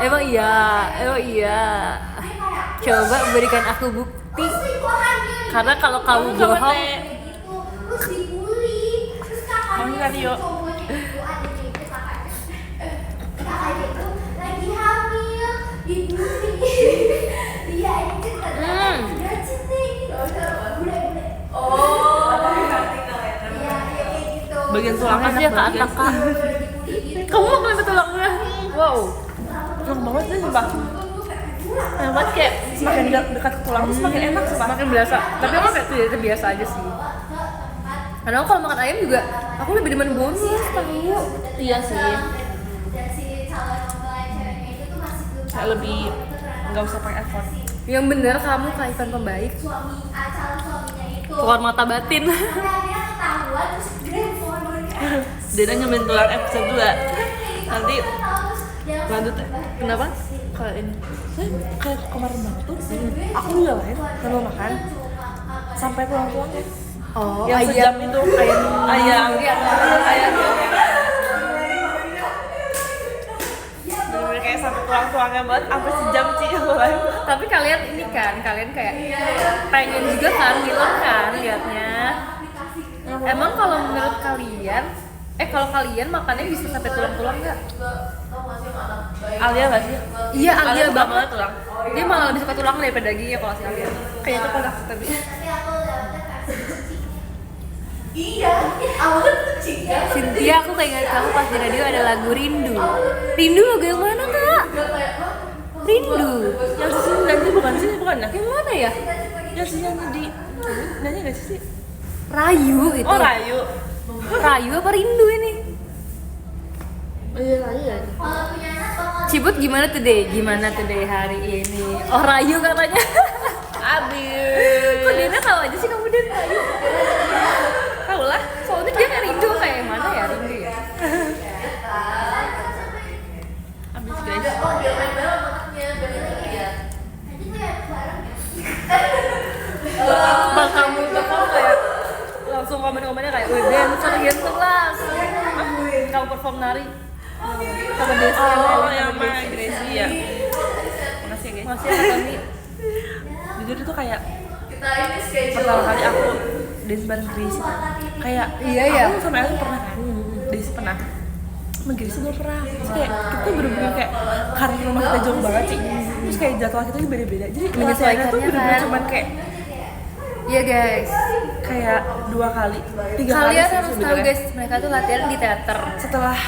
Emang iya. Coba berikan aku bukti. Karena kalau kamu bohong, Gitu, terus dibully, terus Mau kakaknya nggak, Rio? cowoknya itu adiknya itu kakaknya itu lagi hamil, dibully. Dia ini cerita udah cinta gitu, bule-bule. Iya kayak gitu. Bagian tulang makasih ya Kak Atta Kak. Dibully gitu. Kamu makan betul tulangnya? Wow. Enak banget sih sumpah. Enak banget kayak semakin dekat ke tulang tuh semakin enak sumpah. Makin berasa. Tapi aku kayak tidak biasa aja sih. Karena aku kalau makan ayam juga, aku lebih demen bonus tahu. Iya sih. Dan si calon mempelai ceweknya itu tuh masih belum Kayak lebih nggak usah pakai effort. Yang bener kamu Kak Ivan pembaik. calon suaminya itu. Keluar mata batin. Akhirnya ketahuan terus dia Dia nyemil tulang episode 2. Nanti lanjut Kenapa? kalau ini saya kayak kemarin banget tuh aku juga lain kalau makan sampai tulang-tulangnya Oh, yang sejam itu ayam bener-bener kayak sampai tulang-tulangnya banget sampai sejam sih aku lain. Tapi kalian ini kan, kalian kayak pengen juga kan, ngiler kan liatnya. Emang kalau menurut kalian, kalau kalian makannya bisa sampai tulang-tulang nggak? Alia nggak sih? Iya, Alia suka banget. tulang. Dia malah lebih suka tulang daripada dagingnya kalau si Alia. Kayaknya itu pernah tapi Iya, awalnya tuh cinta. Cynthia, aku keinget kamu pas di radio ada lagu Rindu. Rindu lagu yang mana Kak? Rindu. yang sisi nyanyi bukan sih bukan ya? Yang mana ya? Yang sisi nyanyi di nyanyi nggak sih? Rayu itu. Oh Rayu. Rayu apa Rindu ini? Oh iya Rayu ya. kalau punya anak bakal Cibut gimana today? Gimana today hari ini? Oh Rayu katanya. Abis. Kok Dina tahu aja sih kamu Den Rayu? Tahu lah. Soalnya dia kan Rindu kayak yang mana ya Rindu ya? Abis guys. Oh, biar main bareng anaknya, biar lihat. nanti gue ya bareng ya. Bang kamu kayak langsung komen-komennya kayak, wih dancer ganteng lah. Kamu perform nari sama Desi Oh yang sama Gracie ya. Makasih ya guys. masih ada kami. Jujur itu kayak Kita ini schedule. pertama kali aku dance bareng Gracie kan. Kayak Iya, iya. aku sama Elin pernah kan. Daisy pernah. Sama Gracie belum pernah. Terus kayak kita bener-bener kayak karena rumah kita jauh banget sih. Terus kayak jadwal kita beda-beda. Jadi Menyesuaikannya latihannya tuh bener-bener kan. cuman kayak Iya guys, kayak 2 kali, 3 kali kalian sih harus tahu sebenarnya. guys, mereka tuh latihan di teater. Setelah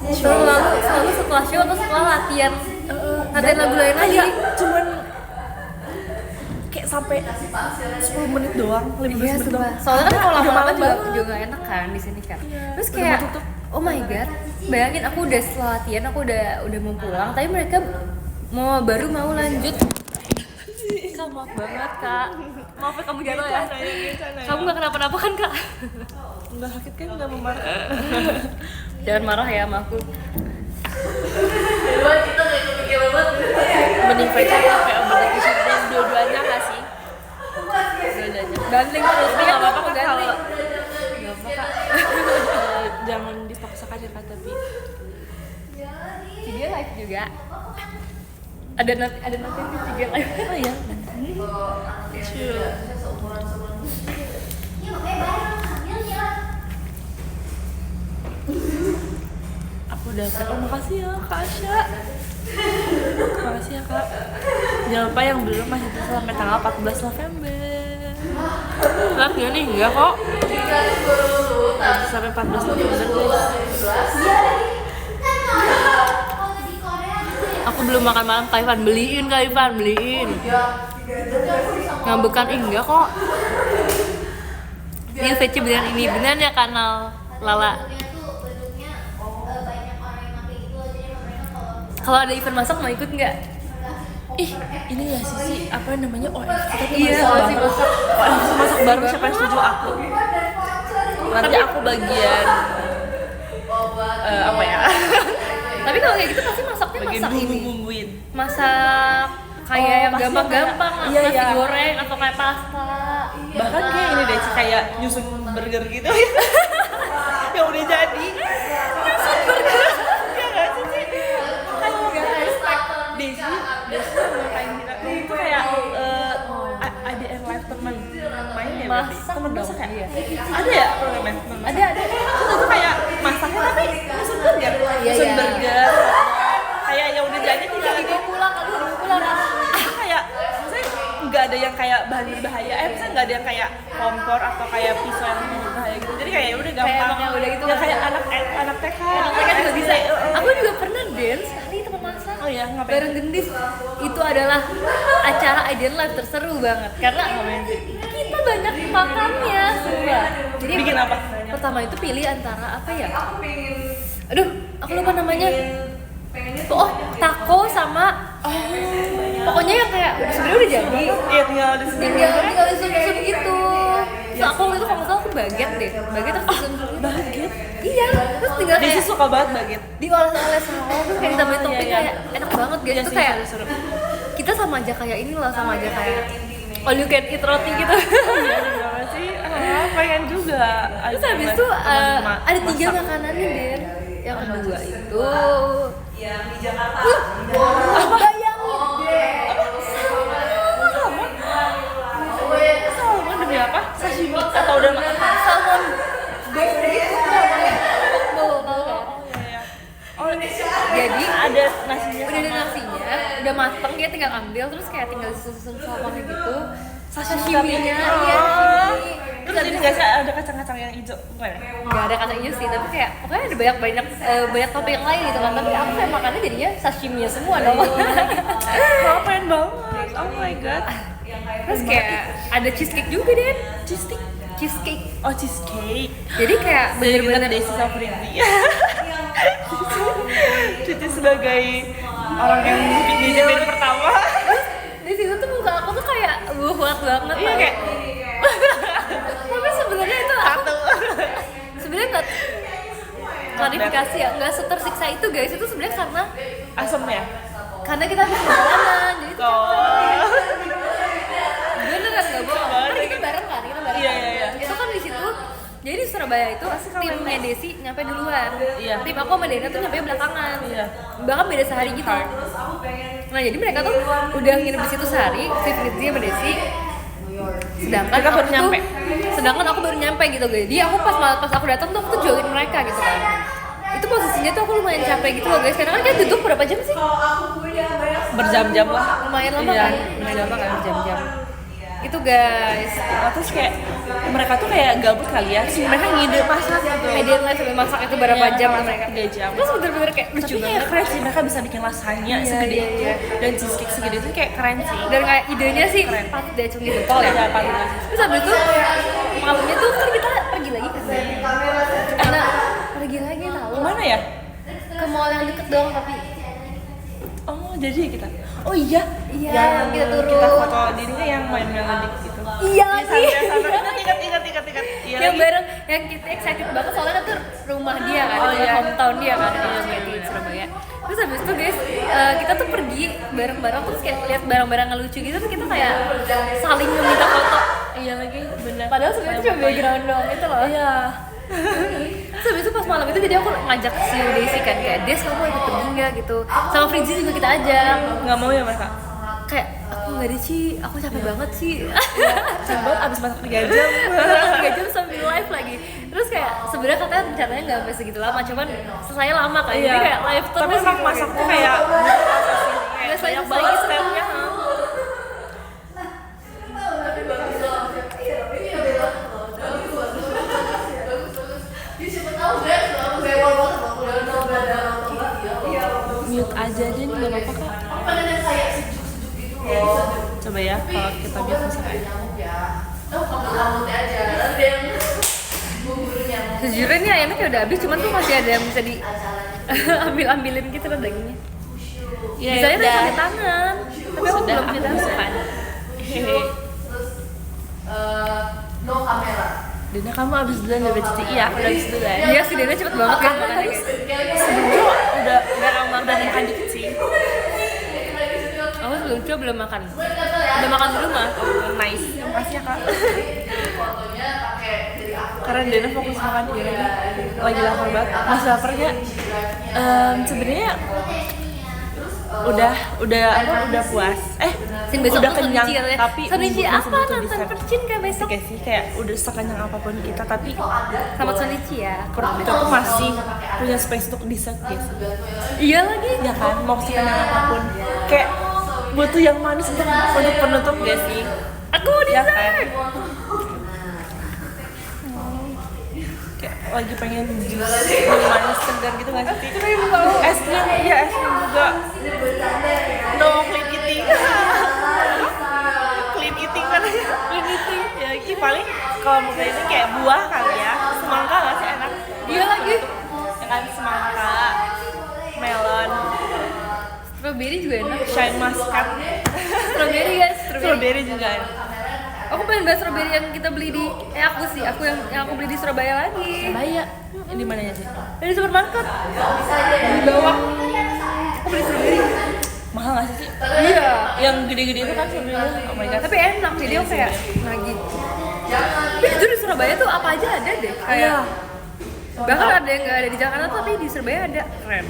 Selalu setelah show atau setelah latihan lagu lain lagi. kayak cuman kayak sampai 10 menit doang, 15 Iya, menit doang. sumpah. Soalnya kan kalau Udah lama-lama malam juga, banget. juga gak enak kan di sini kan. Terus udah kayak mau tutup. oh my god, bayangin aku udah setelah latihan aku udah mau pulang, tapi mereka baru mau lanjut. Kak, maaf banget kak, maaf ya kamu jatuh ya. Kamu gak kenapa-napa kan kak? Nggak sakit kan, nggak memarah. Jangan marah ya sama aku. Duluan kita nggak kepikiran banget. Mending pacar sampai obat kisut dan dua-duanya nggak sih? Ganteng terus, Tapi nggak apa-apa kan kalau ganteng. jangan dipaksakan ya kak, tapi Dia live juga. Ada nanti juga live. oh ya. Iya makanya bareng hamilnya. Aku udah makasih ya Kak Asya. Makasih ya Kak. Jangan lupa yang belum masih bisa sampai tanggal 14 November. Enggak ya nih, enggak kok. Masih sampai 14 November guys. Kalau di Korea gitu ya. Aku belum makan malam, Kak Ivan beliin, Kak Ivan beliin. Ngambekan enggak kok. Ini VC beneran ini beneran ya kanal Lala. Bentuknya banyak orang yang pakai itu jadi mereka kalau Kalau ada event masak mau ikut nggak? Ih, ini ya Sisi, apa namanya OFC tapi Iya, masak OFC baru. OFC masak baru, siapa yang setuju aku? Nanti aku bagian apa ya? Tapi kalau kayak gitu pasti masaknya Bagian masak ini. bumbu-bumbuin. Masak kayak yang pasti gampang-gampang, kayak- iya, nasi iya. goreng atau kayak pasta. Bahkan kayak ini deh, kayak nyusun burger gitu. Yang udah jadi. Nyusun burger. Ya nggak sih sih? Kan nggak expect. Desi sama kayak kita itu kayak ADR live teman main ya berarti? Masak Teman dong, masak ya? iya. Ada ya teman masak? Ada. Terus itu kayak masaknya tapi nyusun burger. Iya, Nyusun iya. burger. Kayak yang udah jadi tinggal Dibawa pulang kali, dibawa pulang. itu kayak misalnya nggak ada yang kayak bahan berbahaya, misalnya nggak ada yang kayak kompor atau kayak pisau yang berbahaya gitu, jadi kayak udah gampang, emang yang udah gitu ya kan. kayak anak TK Mereka juga SD. bisa. Aku juga pernah dance sekali teman masak. Oh iya, ngapain? Bareng gendis. Itu adalah acara Ideal Life terseru banget karena kita banyak makannya semua. Jadi Bikin apa? Pertama itu pilih antara apa ya? Aduh, aku lupa namanya. Oh, taco sama pokoknya yang kayak sebenarnya udah jadi. Iya, tinggal di sini. Tinggal disusun gitu. So, aku waktu itu kalau nggak salah aku baget deh. Baget terus disusun. Baget. Iya, terus tinggal Desi kayak suka banget baget. dioles-oles saus terus kayak ditambahin iya, topping iya. kayak enak banget guys. Iya Itu sih, kayak seru-seru. kita sama aja kayak ini loh, sama aja kayak all you can eat roti gitu. Iya juga sih. Pengen juga. Terus habis itu ada 3 makanannya Den. Yang kedua itu Yang di Jakarta. bayangin Salmon demi apa? Sashimi atau udah makan? salmon bowl gitu namanya. Bowl, tau kan? Oh, Jadi ada nasinya. udah ada nasinya, udah mateng, dia tinggal ambil terus kayak tinggal disusun salmonnya gitu. Sashimi-nya, iya sashimi. Terus ini nggak sih ada kacang-kacang yang hijau? Bukan ya? Nggak ada kacang hijau sih, tapi kayak pokoknya ada banyak topping yang lain gitu kan. Tapi aku kayak makannya jadinya sashimi-nya semua dong. Pengen banget. Oh my god. Terus kayak ada cheesecake juga deh. Cheesecake. Oh, cheesecake. Jadi kayak Bener-bener bener-bener Desi Safrindi. Cici sebagai orang yang nyicipin pertama. di situ tuh muka aku tuh kayak buat banget. Iya tau. kayak Tapi sebenarnya itu aku sebenarnya nggak klarifikasi ya, nggak setersiksa itu guys. Itu sebenarnya asem ya. karena kita habis perjalanan, jadi tuh Oh. beneran nggak bohong. Kan kita bareng kan, Iya, iya, iya. Itu kan di situ. Jadi di Surabaya itu timnya Desi nyampe duluan. Iya. Tim aku sama Dena tuh nyampe belakangan. Iya. Bahkan beda sehari gitu. Nah jadi mereka tuh udah nginep di situ sehari, si Fitri sama Desi. Sedangkan Mereka baru aku tuh- nyampe. sedangkan aku baru nyampe gitu guys. Jadi aku pas aku datang tuh aku tuh join mereka gitu kan. Itu posisinya tuh aku lumayan capek gitu loh guys. Karena kan kita duduk berapa jam sih? Berjam-jam lah. Lumayan lama Iya, kan? Lumayan lama kan berjam-jam. Itu guys, Terus kayak mereka tuh kayak gabut kali ya, terus mereka ngide masak gitu. media live sampai masak itu berapa Iya, jam masak mereka. 3 jam. Terus bener-bener kayak lucu Tapi kayak banget. keren sih, mereka bisa bikin lasagna segede iya, itu iya. dan cheesecake segede itu kayak keren sih. Dan kayak idenya sih patut deh cuma jempol ya. Iya, patut. Terus habis itu malamnya tuh kan kita pergi lagi kan. Karena pergi lagi tahu. Kemana ya? Ke mall yang deket dong tapi Oh, jadi kita. Oh iya, Iya, yang kita turun. kita foto dirinya yang main melodik gitu. iya lagi. Ingat. Iya Yang lagi. bareng yang kita excited banget soalnya kan tuh rumah dia kan, Oh, itu iya. hometown dia kan di Surabaya. Terus habis itu guys, kita tuh pergi bareng-bareng terus kayak lihat barang-barang yang lucu gitu, terus kita kayak saling meminta foto. Iya lagi, benar. Padahal sebenarnya cuma background doang itu loh. Iya. Terus habis itu pas malam itu jadi aku ngajak si Desi kan kayak Des kamu ikut pergi nggak gitu. Sama Fritzi juga kita ajak. Nggak mau ya mereka. Kayak aku nggak ada sih, aku capek banget sih. Capek banget abis masak 3 jam. 3 jam sambil live lagi. Terus kayak sebenarnya katanya rencananya nggak sampai segitu lama, cuman selesai lama kan. Jadi kayak live terus. Tapi emang gitu. masak tuh kayak Nggak banyak selesai banget gitu. stepnya. Mute aja nih nggak apa-apa kak. Coba ya kalau kita mute misalnya. Sejujurnya ini ayamnya kayak udah habis, cuman tuh masih ada yang bisa di ambil-ambilin gitu loh dagingnya. Ya, Bisanya tuh udah. pakai tangan, tapi aku Sudah, belum punya aku bisa. tangan. Hehe. No kamera. Dina kamu abis duluan dari cuci. Iya, aku udah abis duluan. Iya sih, Dana cepet banget kan makannya guys. Sebelumnya udah makan dikit sih. Aku sebelum coba belum makan. Udah makan dulu mah. Oh, nice. Makasih ya kak. Fotonya pakai dari aku. Karena Dina fokus makan dia lagi lapar banget. Masih lapar nggak? Sebenarnya udah puas. Sin besok udah tuh kenyang. Sonichi katanya. Tapi Sonichi masih apa butuh nonton dessert. percin kayak besok? Kayak sih kayak udah sekenyang apapun kita, tapi Sama Sonichi ya. perut kita tuh masih punya space untuk dessert guys. Iya lagi. Ya kan, mau sekenyang apapun. Kayak butuh yang manis untuk penutup gak sih? Aku mau Ya dessert. kan? Kayak lagi pengen jus manis segar gitu nggak sih? Es krim, iya es krim juga. No clean eating. Clean eating kan? Clean eating. Ya paling kalau menurut ini kayak buah kali ya. Semangka nggak sih enak? Iya lagi. Ya kan semangka, melon, Strawberry juga enak. shine muscat, Strawberry guys, strawberry juga enak. Aku pengen bahas strawberry yang kita beli di aku yang aku beli di Surabaya lagi. Surabaya. Di mananya sih? Dari supermarket. Di bawah. Aku beli strawberry. Mahal nggak sih? Iya. Yang gede-gede itu kan strawberry. Oh my god. Tapi enak jadi aku kayak lagi. Tapi jujur di Surabaya tuh apa aja ada deh. Kayak bahkan ada yang nggak ada di Jakarta tapi di Surabaya ada. Keren.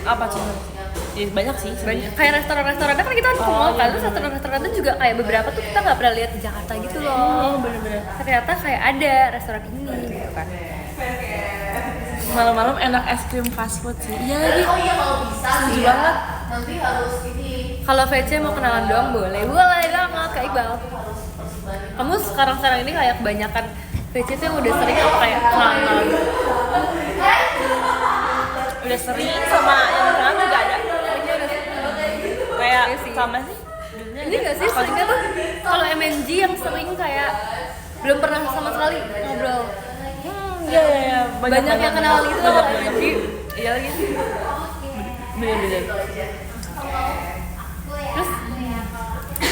Apa contohnya? Ya, banyak sih. Banyak kayak restoran-restorannya kan kita kan ke mall kan, terus restoran-restoran tuh juga kayak beberapa tuh kita nggak pernah lihat di Jakarta gitu loh. Bener-bener. Ternyata kayak ada restoran ini gitu kan. Malam-malam enak es krim fast food sih. Iya lagi. Oh iya kalau bisa Setuju sih banget. nanti harus ini. Kalau VC mau kenalan doang boleh banget Kak Iqbal. Kamu sekarang ini kayak kebanyakan VC tuh yang udah sering apa kayak kenalan? Udah sering sama yang kenal juga ada. Kayak Iya sih. sama sih. Ini nggak sih seringnya tuh kalau MNG yang sering kayak belum pernah sama sekali ngobrol. Iya. Banyak yang kenal gitu loh MNG. Iya lagi. Bener-bener. Terus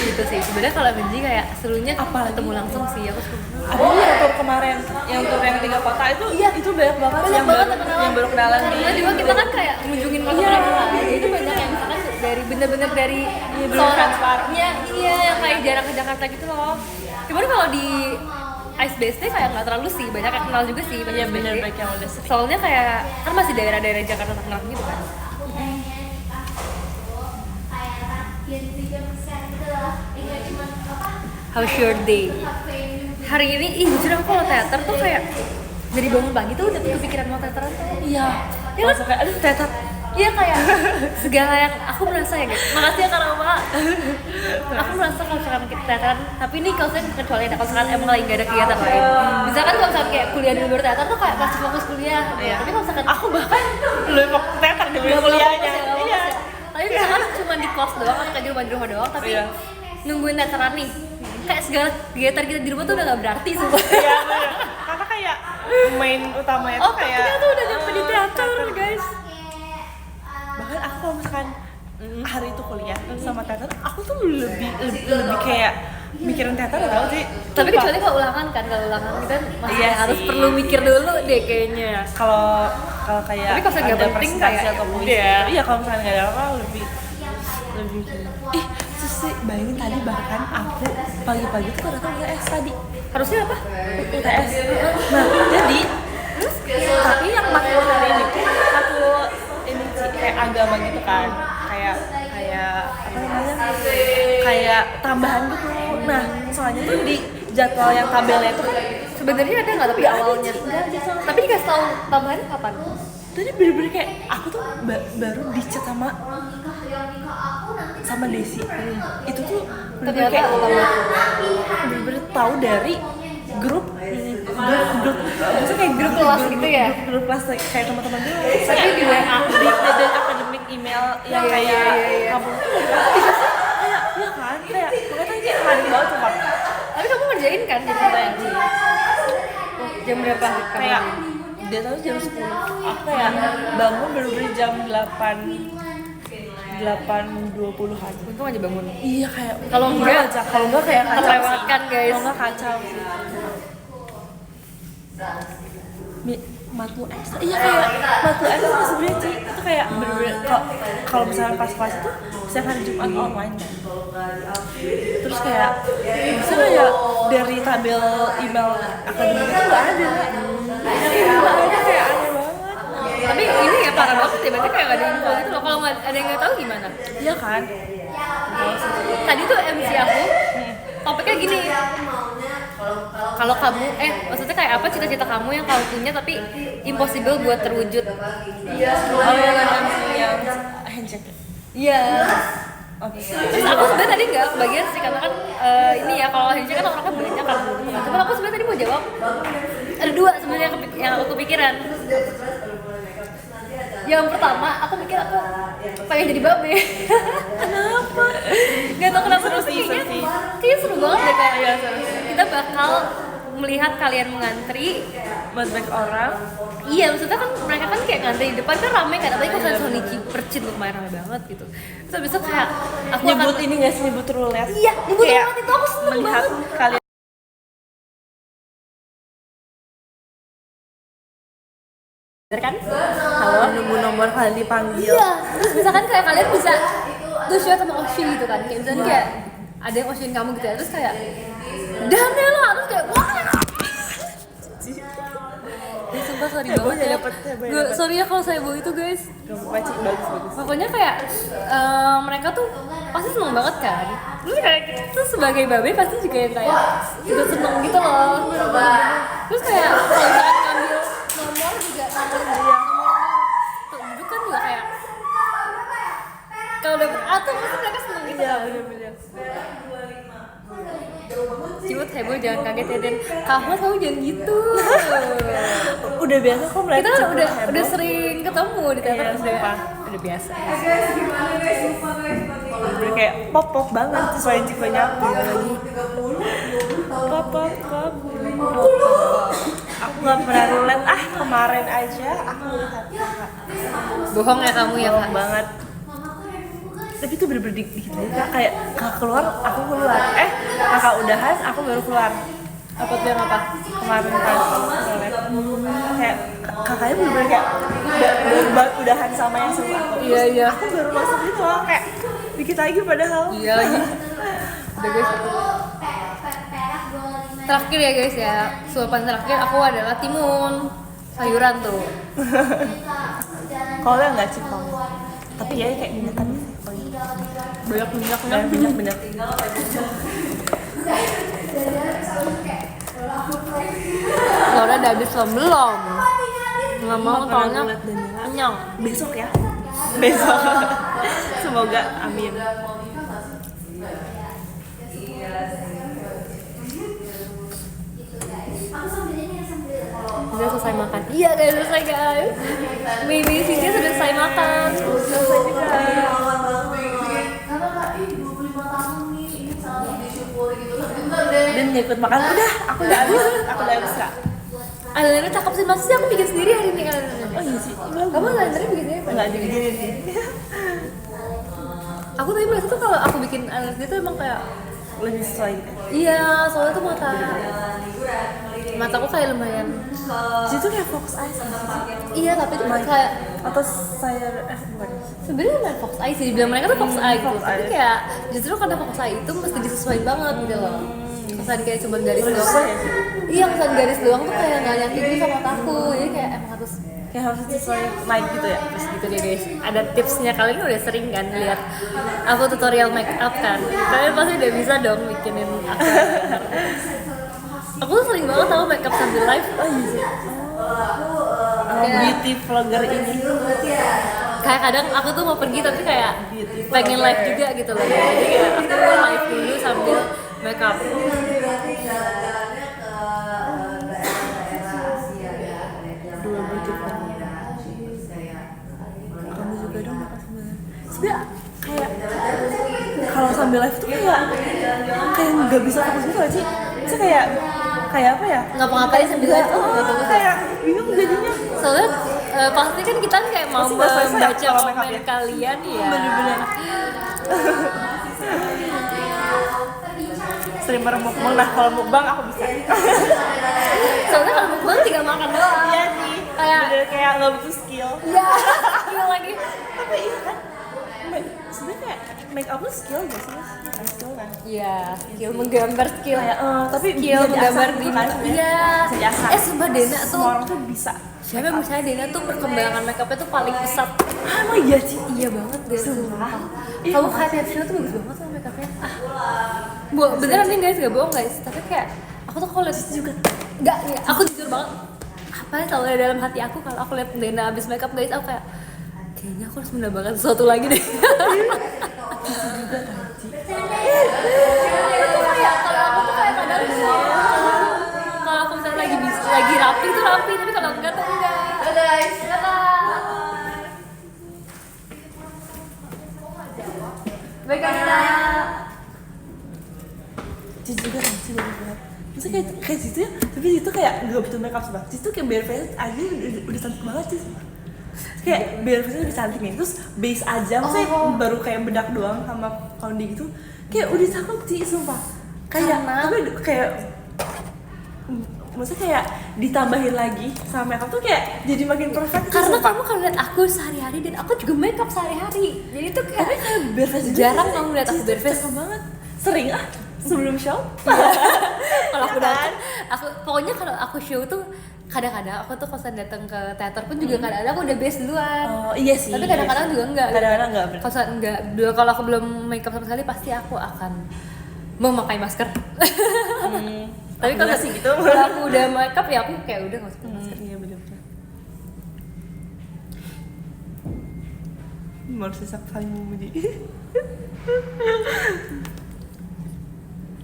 gitu sih sebenarnya kalau MNG kayak serunya Apalagi? ketemu langsung sih aku suka. Ada yang tur kemarin, yang tur yang 3 kota itu, itu banyak banget Banyak yang banget baru, yang baru kenalan nih. Karena juga kita kan kayak ngunjungin kota-kota lain, itu banyak yang misalkan dari bener-bener dari bener transparannya. iya yang kayak jarang ke Jakarta gitu loh. Cuman kalau di Ice Base kayak nggak terlalu sih, banyak yang kenal juga sih. Iya banyak bener sih. banyak yang udah sering. Soalnya kayak kan masih daerah-daerah Jakarta Tengah gitu kan. How's your day? Hari ini, jujur aku kalau teater tuh kayak dari bangun pagi tuh udah kepikiran mau teateran tuh. Iya. Ya kan? Langsung kayak, aduh teater. Iya kayak segala yang aku merasa ya guys. Makasih ya Karama. Aku merasa kalau misalkan kita teater, tapi ini kalau saya kecuali kalau misalkan emang lagi gak ada kegiatan lain. Misalkan kalau misalkan kayak kuliah di luar teater tuh kayak masih fokus kuliah. Tapi kalau misalkan Aku bahkan lebih fokus teater dibanding kuliahnya. Iya. Tapi misalkan cuma di kos doang atau kayak di rumah doang, tapi nungguin teateran nih. Kayak segala kegiatan kita di rumah tuh udah gak berarti semua. Iya bener. Karena kayak main utamanya tuh kayak kita tuh udah nyampe di teater guys. bahkan aku kalau misalkan hari itu kuliah sama teater, aku tuh lebih kayak mikirin teater tau sih. Tapi kecuali kalau ulangan kan, kalau ulangan kita masih Iya harus sih. perlu mikir dulu deh kayaknya. Kalau kayak Tapi kalau misalnya nggak ada penting presentasi kayak atau puisi, udah. iya kalau misalnya nggak ada apa lebih terus sih bayangin tadi bahkan aku pagi-pagi tuh datang UTS tadi. Harusnya apa? UTS. Nah jadi tapi yang matkul hari ini tuh matkul ini sih kayak agama gitu kan, kayak apa namanya, kayak tambahan gitu. Nah soalnya tuh di jadwal yang tabelnya itu kan Sebenarnya ada nggak tapi awalnya? Tapi dikasih tahu tambahan kapan? tadi bener-bener kayak aku tuh baru dicat sama Desi. Itu tuh bener-bener Ternyata kayak apa? bener-bener tahu dari grup maksudnya kayak grup kelas gitu ya? grup kelas kayak teman-teman dulu. Tapi di WA dan akademik email yang kayak kamu tuh kayak iya kan kayak makanya kayak panik banget sumpah. Tapi kamu ngerjain kan jadi pertanyaan? Jam berapa? Kayak dia tahu jam 10, aku kayak bangun bener-bener jam 8:20-an. Untung aja bangun. Iya kayak Kalau enggak, kalau enggak kayak kacau sih. terlewatkan guys. Kalau enggak kacau sih. Matkul S, iya kayak matkul S tuh sebenarnya Ci, itu kayak bener-bener kalau misalnya pas kelas itu setiap hari Jumat online kan. Terus kayak misalnya ya dari tabel email akademik itu nggak ada. Nggak ada, kayak aneh banget. Tapi ini ya parah banget ya, berarti kayak gak ada info gitu loh. Kalau ada yang nggak tahu gimana? Iya kan? Tadi tuh MC aku topiknya gini. Kalau kamu, maksudnya kayak apa cita-cita kamu yang kamu punya tapi impossible buat terwujud? Oh ya kan yang handshake. Iya. Oke. Terus aku sebenarnya tadi nggak kebagian sih karena kan ini ya kalau handshake kan orangnya banyak kan. Cuman aku sebenarnya tadi mau jawab ada dua sebenarnya yang aku kepikiran. Yang pertama aku mikir aku pengen jadi babe. Kenapa? Gak tau kenapa terus kayaknya seru banget deh kayak kita bakal melihat kalian mengantri Buat banyak orang. Iya, maksudnya kan mereka kan kayak ngantri di depan kan rame kan, apalagi kalau Sonichi percit lumayan rame banget gitu. Terus abis itu kayak aku Nyebut akan, ini nggak sih, nyebut roulette? iya, nyebut Kayak banget itu aku seneng melihat banget. kalian Bener kan? Halo? nunggu nomor kalian dipanggil. Iya, terus misalkan kayak kalian bisa tuh shot sama Oshin gitu kan, kayak misalnya kayak ada yang Oshin kamu gitu ya, terus kayak Danela, terus kayak wah. Ya sumpah sorry Heboh banget ya ya. dapet, heboh ya Gue dapet. sorry ya kalau saya bawa itu guys. Bagus. Pokoknya kayak mereka tuh pasti seneng banget kan. Terus kayak kita tuh sebagai babe pasti juga yang kayak juga seneng gitu loh. Terus kayak kalau misalkan ngambil nomor juga nomor duduk kan juga kayak kalau dapet A tuh pasti mereka seneng gitu. Iya bener-bener. Ciut heboh jangan kaget ya, dan kamu tahu jangan gitu. Udah biasa kok melihat Kita kan Cipu udah heboh. sering ketemu di teater, Iya, sumpah. udah biasa. Bener kayak pop banget sesuai Cikonya aku. Pop. Aku nggak pernah roulette kemarin aja aku lihat kakak. Bohong ya kamu ya Bohong Kak? banget. Tapi itu bener-bener dikit juga kayak kakak keluar aku keluar. Kakak udahan aku baru keluar. Apa tuh yang apa? Kemarin pas roulette. Kayak kakaknya bener-bener kayak baru banget udahan sama yang sebelum aku. Iya, iya. Aku baru masuk gitu loh kayak dikit lagi padahal. Iya lagi. Udah guys. Terakhir ya guys ya, suapan terakhir aku adalah timun sayuran tuh. Kalau nggak cipong. Tapi ya kayak minyakan sih. Banyak minyak. Banyak. Laura udah habis belum? Nggak mau soalnya kenyang. Besok ya. besok. Semoga, amin. Udah mau nikah nggak sih? Enggak ya? Iya sih. Gitu guys. Aku sambilnya sambil Udah selesai makan. Iya, udah selesai guys. Baby Cynthia sudah selesai makan. Selesai juga. Karena kak, 25 tahun nih, ini sangat disyukuri gitu. Bentar deh. Dan nggak ikut makan, udah aku udah habis kak. Eyelinernya cakep sih, maksudnya aku bikin sendiri hari ini eyelinernya. Oh iya sih, Kamu eyelinernya bikin sendiri apa? nggak digini sih. Aku tadi merasa tuh kalau aku bikin eyeliner itu emang kayak Lebih sesuai gitu. iya, soalnya tuh mataku kayak lumayan. Jadi tuh kayak fox eye sih. Iya, tapi itu kayak Atau saya bukan. sebenarnya bukan fox eye sih, dibilang mereka tuh fox eye gitu. Fox Tapi eye. kayak justru karena fox eye itu mesti disesuaikan banget gitu loh. Kesan kayak cuma garis doang. Iya, kesan garis doang tuh kayak nggak nyakitin sama mataku. Jadi kayak emang harus Kayak harus sesuai light gitu ya. terus gitu deh guys. Ada tipsnya, kalian udah sering kan lihat aku tutorial make up kan. Kalian pasti udah bisa dong bikinin aku. Aku tuh sering banget tahu make up sambil live. Oh iya sih. Kayak- Beauty vlogger ini. Kayak kadang aku tuh mau pergi tapi kayak pengen live juga gitu loh. Jadi kayak aku live dulu sambil make up. Berarti jalan-jalannya ke daerah-daerah Asia ya. Dua beauty vlogger. Kamu juga dong makan sebenarnya. Sebenarnya kayak kalau sambil live tuh kayak nggak bisa fokus gitu gak sih? Maksudnya kayak apa ya? Ngapa-ngapain sambil live tuh nggak bagus. Kayak bingung jadinya. Soalnya pasti kan kita kayak mau Pasti nggak selesai membaca kalau make up komen ya. kalian ya. Bener-bener. Sering bareng mukbang, nah kalau mukbang aku bisa. Soalnya kalau mukbang tinggal makan doang. Iya sih. Kayak Bener kayak nggak butuh skill. iya, skill lagi. Tapi iya kan? Sebenarnya kayak make up tuh skill gak sih? Bukan skill kan? Iya, skill menggambar skill. Kayak tapi Skill bisa menggambar diasah di gitu kan? iya. Bisa diasah. Sumpah Dena tuh Semua orang tuh bisa. siapa yang misalnya Dena tuh perkembangan make upnya tuh paling pesat. Ah, emang iya sih. Iya banget deh. Sumpah. Kamu kayak Pepsino tuh bagus banget sama make upnya. Beneran nih guys, gak bohong guys. Tapi kayak aku tuh kalau lihat juga nggak, aku jujur banget. Apa yang selalu ada dalam hati aku kalau aku lihat Dena abis make up guys, aku kayak kayaknya aku harus menambahkan sesuatu lagi deh. Itu kayak kalau aku tuh kayak kadang kalau aku misalnya lagi rapi tuh rapi, tapi kalau enggak tuh enggak. Dadah guys. Baik Dena. Cici juga kan sih bagus banget. Maksudnya kayak situ ya, tapi situ kayak nggak butuh make up sih bang. Situ kayak bare face aja udah cantik banget sih. Kayak bare face udah cantik nih, terus base aja, maksudnya baru kayak bedak doang sama kondi gitu, kayak udah cakep sih sumpah. Kayak tapi kayak maksudnya kayak ditambahin lagi sama make up tuh kayak jadi makin perfect sih, Karena sumpah. kamu kalau lihat aku sehari-hari dan aku juga make up sehari-hari. Jadi tuh Tapi kayak kayak bare face juga jarang sih. kamu lihat aku bare face. Cakep banget. Sering sebelum show. Kalau aku Iya kan? datang, aku pokoknya kalau aku show tuh kadang-kadang aku tuh kosan datang ke teater pun juga kadang-kadang aku udah base duluan. Oh iya sih. Tapi kadang-kadang juga enggak. Kadang-kadang enggak. Kalau enggak, kalau aku belum make up sama sekali pasti aku akan memakai masker. Tapi kalau sih gitu. kalau aku udah make up ya aku kayak udah nggak usah pakai masker. Iya benar-benar. Baru sesak saling memuji.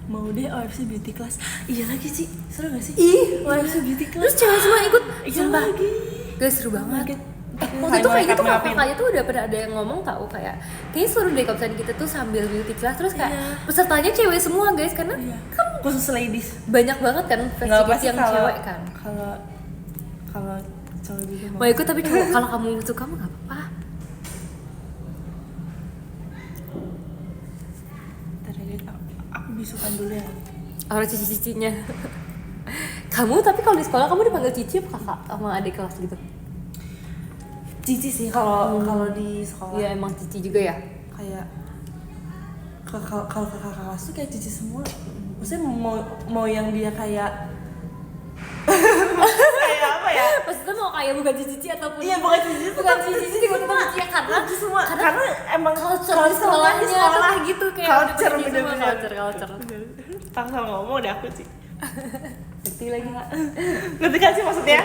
Mau deh OFC beauty class. Iya lagi sih, seru gak sih? Ih, OFC beauty class. terus cewek semua ikut. Iya Sumpah. lagi. Guys seru banget. Waktu Waktu itu kayak gitu kakaknya tuh udah pernah ada yang ngomong tau kayak kayaknya seru deh kalau misalnya kita tuh sambil beauty class terus kayak pesertanya cewek semua guys karena kan khusus ladies. banyak banget kan Nggak festival pasti yang cewek kan. Kalau cowok juga Mau ikut tapi cowok kalau kamu suka kamu nggak apa-apa. Ntar ya guys, aku bisukan dulu ya. Orang cici-cicinya. Kamu tapi kalau di sekolah kamu dipanggil cici apa kakak sama adik kelas gitu? Cici sih kalau di sekolah. Iya emang cici juga ya. Kayak kalau kakak kelas tuh kayak cici semua. Maksudnya mau yang dia kayak kayak apa ya? Maksudnya mau kayak bukan cici ataupun Iya bukan cici, bukan cici juga tetap cici ya karena cici semua. Karena emang culture di sekolahnya tuh kayak gitu kayak culture udah cici semua, bener-bener. culture. Tak salah ngomong udah aku sih. Ngerti lagi nggak? Ngerti kan sih maksudnya?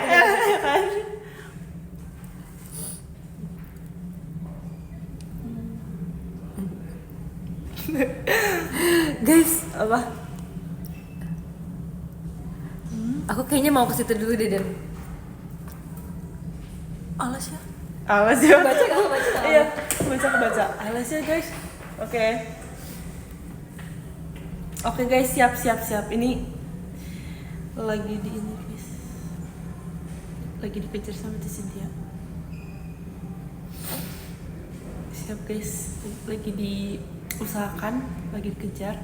Guys, Apa? aku kayaknya mau ke situ dulu deh Dan. Alas ya? Alas ya? Baca nggak? Baca nggak? Iya, baca. Alas ya guys. Oke. Oke guys, siap. Ini lagi di ini guys. Lagi dikejar sama Cynthia. Siap guys, lagi diusahakan, lagi dikejar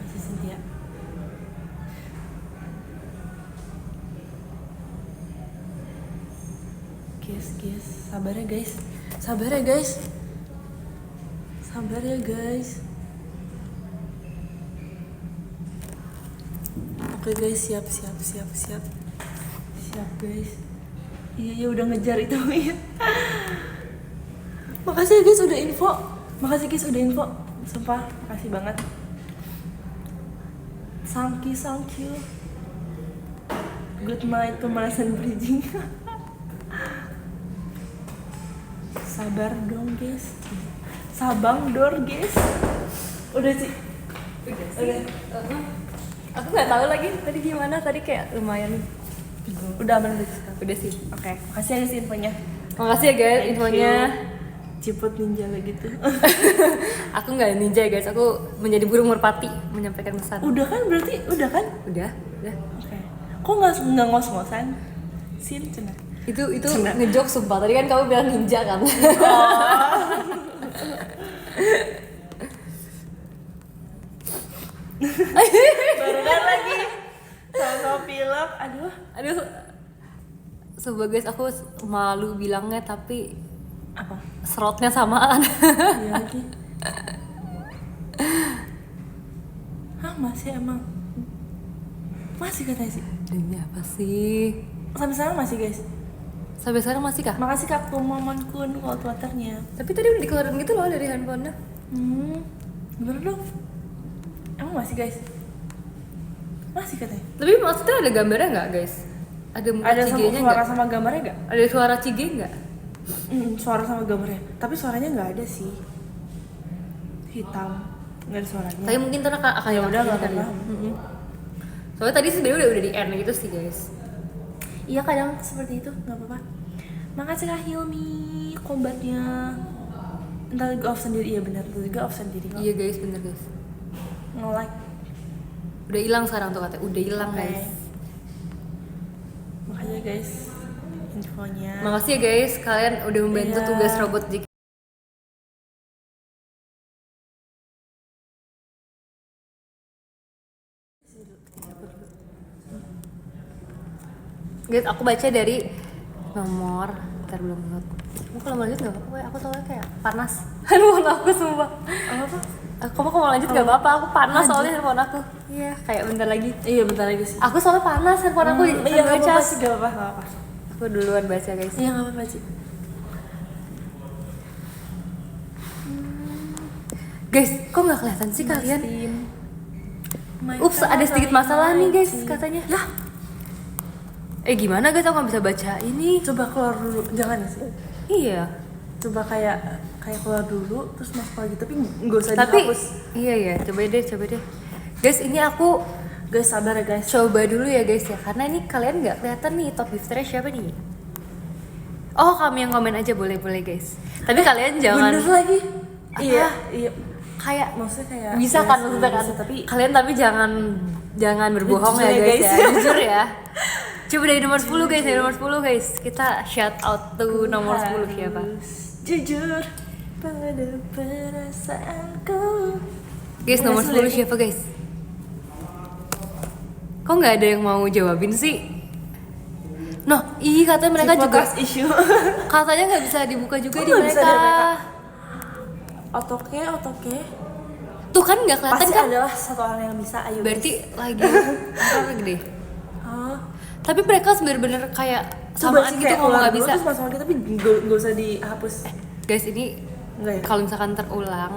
masih Cynthia. Guys, sabar ya guys. Oke guys, siap guys. Iya udah ngejar itu ya. Makasih guys udah info. Sumpah, makasih banget. Thank you. Good night pemanasan bridging. Sabar dong guys. Sabang dor guys. Udah sih. Udah. Aku nggak tahu lagi tadi gimana. Tadi kayak lumayan. Udah aman udah. Udah sih. Oke, makasih ya guys infonya. Makasih ya guys infonya. Cepet ninja kayak gitu. Aku nggak ninja guys. Aku menjadi burung merpati menyampaikan pesan. Udah kan berarti? Udah kan? Udah. Oke. Kok nggak ngos-ngosan? Sin cenah. Itu ngejok sumpah. Tadi kan kamu bilang ninja kan. Barengan lagi. Sama pilek. Aduh. Sumpah guys, aku malu bilangnya tapi Apa? serotnya samaan. Iya lagi. Hah, masih emang? Masih katanya sih. Demi apa sih? Sampai sekarang masih guys. Sampai sekarang masih kah? Makasih Kak Momen Kun cold waternya. Tapi tadi udah dikeluarin gitu loh dari handphonenya. Gimana dong? Emang masih guys? Masih katanya. Tapi maksudnya ada gambarnya nggak guys? Ada muka Ada sama Cigenya suara nggak? sama gambarnya nggak? Ada suara Cige nggak? Suara sama gambarnya. Tapi suaranya nggak ada sih. Hitam. Nggak ada suaranya. Tapi mungkin ntar akan Ya udah nggak kan ya. apa-apa. Soalnya tadi sebenarnya udah di end gitu sih guys. Iya kadang seperti itu nggak apa-apa. Makasih Kak Hilmi kombatnya. Ntar juga off sendiri, iya benar juga off sendiri kok. Iya guys, bener guys. Nge-like. Udah hilang sekarang tuh katanya, udah hilang Oke. guys. Makanya guys infonya. Makasih ya guys, kalian udah membantu Iya. tugas robot JK. Guys, aku baca dari nomor, ntar belum lihat. Aku kalau mau lanjut nggak apa-apa, aku soalnya kayak panas. Handphone aku sumpah. Apa? Kamu kalau mau lanjut nggak apa-apa, aku panas soalnya handphone aku. Iya, kayak bentar lagi. Iya bentar lagi sih. Aku soalnya panas handphone aku. Iya sambil nggak apa-apa cas. sih, nggak apa-apa. Aku duluan baca guys. Iya nggak apa-apa sih. Guys, kok nggak kelihatan sih kalian? My Ups, ada sedikit masalah nih guys katanya. Lah, Gimana guys, aku nggak bisa baca ini. coba keluar dulu. Jangan sih. Iya. Coba kayak keluar dulu terus masuk lagi tapi nggak usah Tapi dihapus. iya coba deh. Guys, ini aku Guys sabar ya guys. coba dulu ya guys ya, karena ini kalian nggak kelihatan nih top gifternya siapa nih. Oh, kami yang komen aja boleh guys. Tapi kalian jangan. Bener lagi. Apa? Iya. Kayak Maksudnya kayak bisa iya kan sih, maksudnya kan. bisa, tapi Kalian tapi jangan berbohong Jujur ya ya, guys guys. ya. Jujur ya. Coba dari nomor 10 guys, dari nomor 10 guys. Kita shout out to nomor 10 siapa? Jujur pada perasaanku. Guys, nomor 10 siapa guys? Kok nggak ada yang mau jawabin sih? Noh, katanya mereka juga issue. katanya nggak bisa dibuka juga Kok di nggak bisa mereka. dari mereka? Otoke. Tuh kan nggak kelihatan Pasti kan? adalah satu orang yang bisa. Ayo. Berarti lagi deh. Oh. Tapi mereka bener-bener kayak Coba samaan sih gitu kayak ngomong keluar nggak dulu bisa. terus masuk lagi tapi nggak usah dihapus. Guys, ini Enggak ya? kalau misalkan terulang,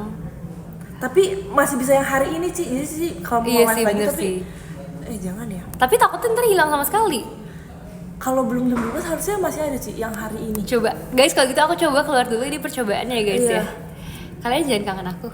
Tapi masih bisa yang hari ini sih. Jadi sih kalau mau iya live sih lagi bener tapi sih. Jangan ya. Tapi takutnya ntar hilang sama sekali. Kalau belum jam 12 harusnya masih ada sih yang hari ini. Coba, guys kalau gitu aku coba keluar dulu, ini percobaannya ya guys Iya. ya. Kalian jangan kangen aku.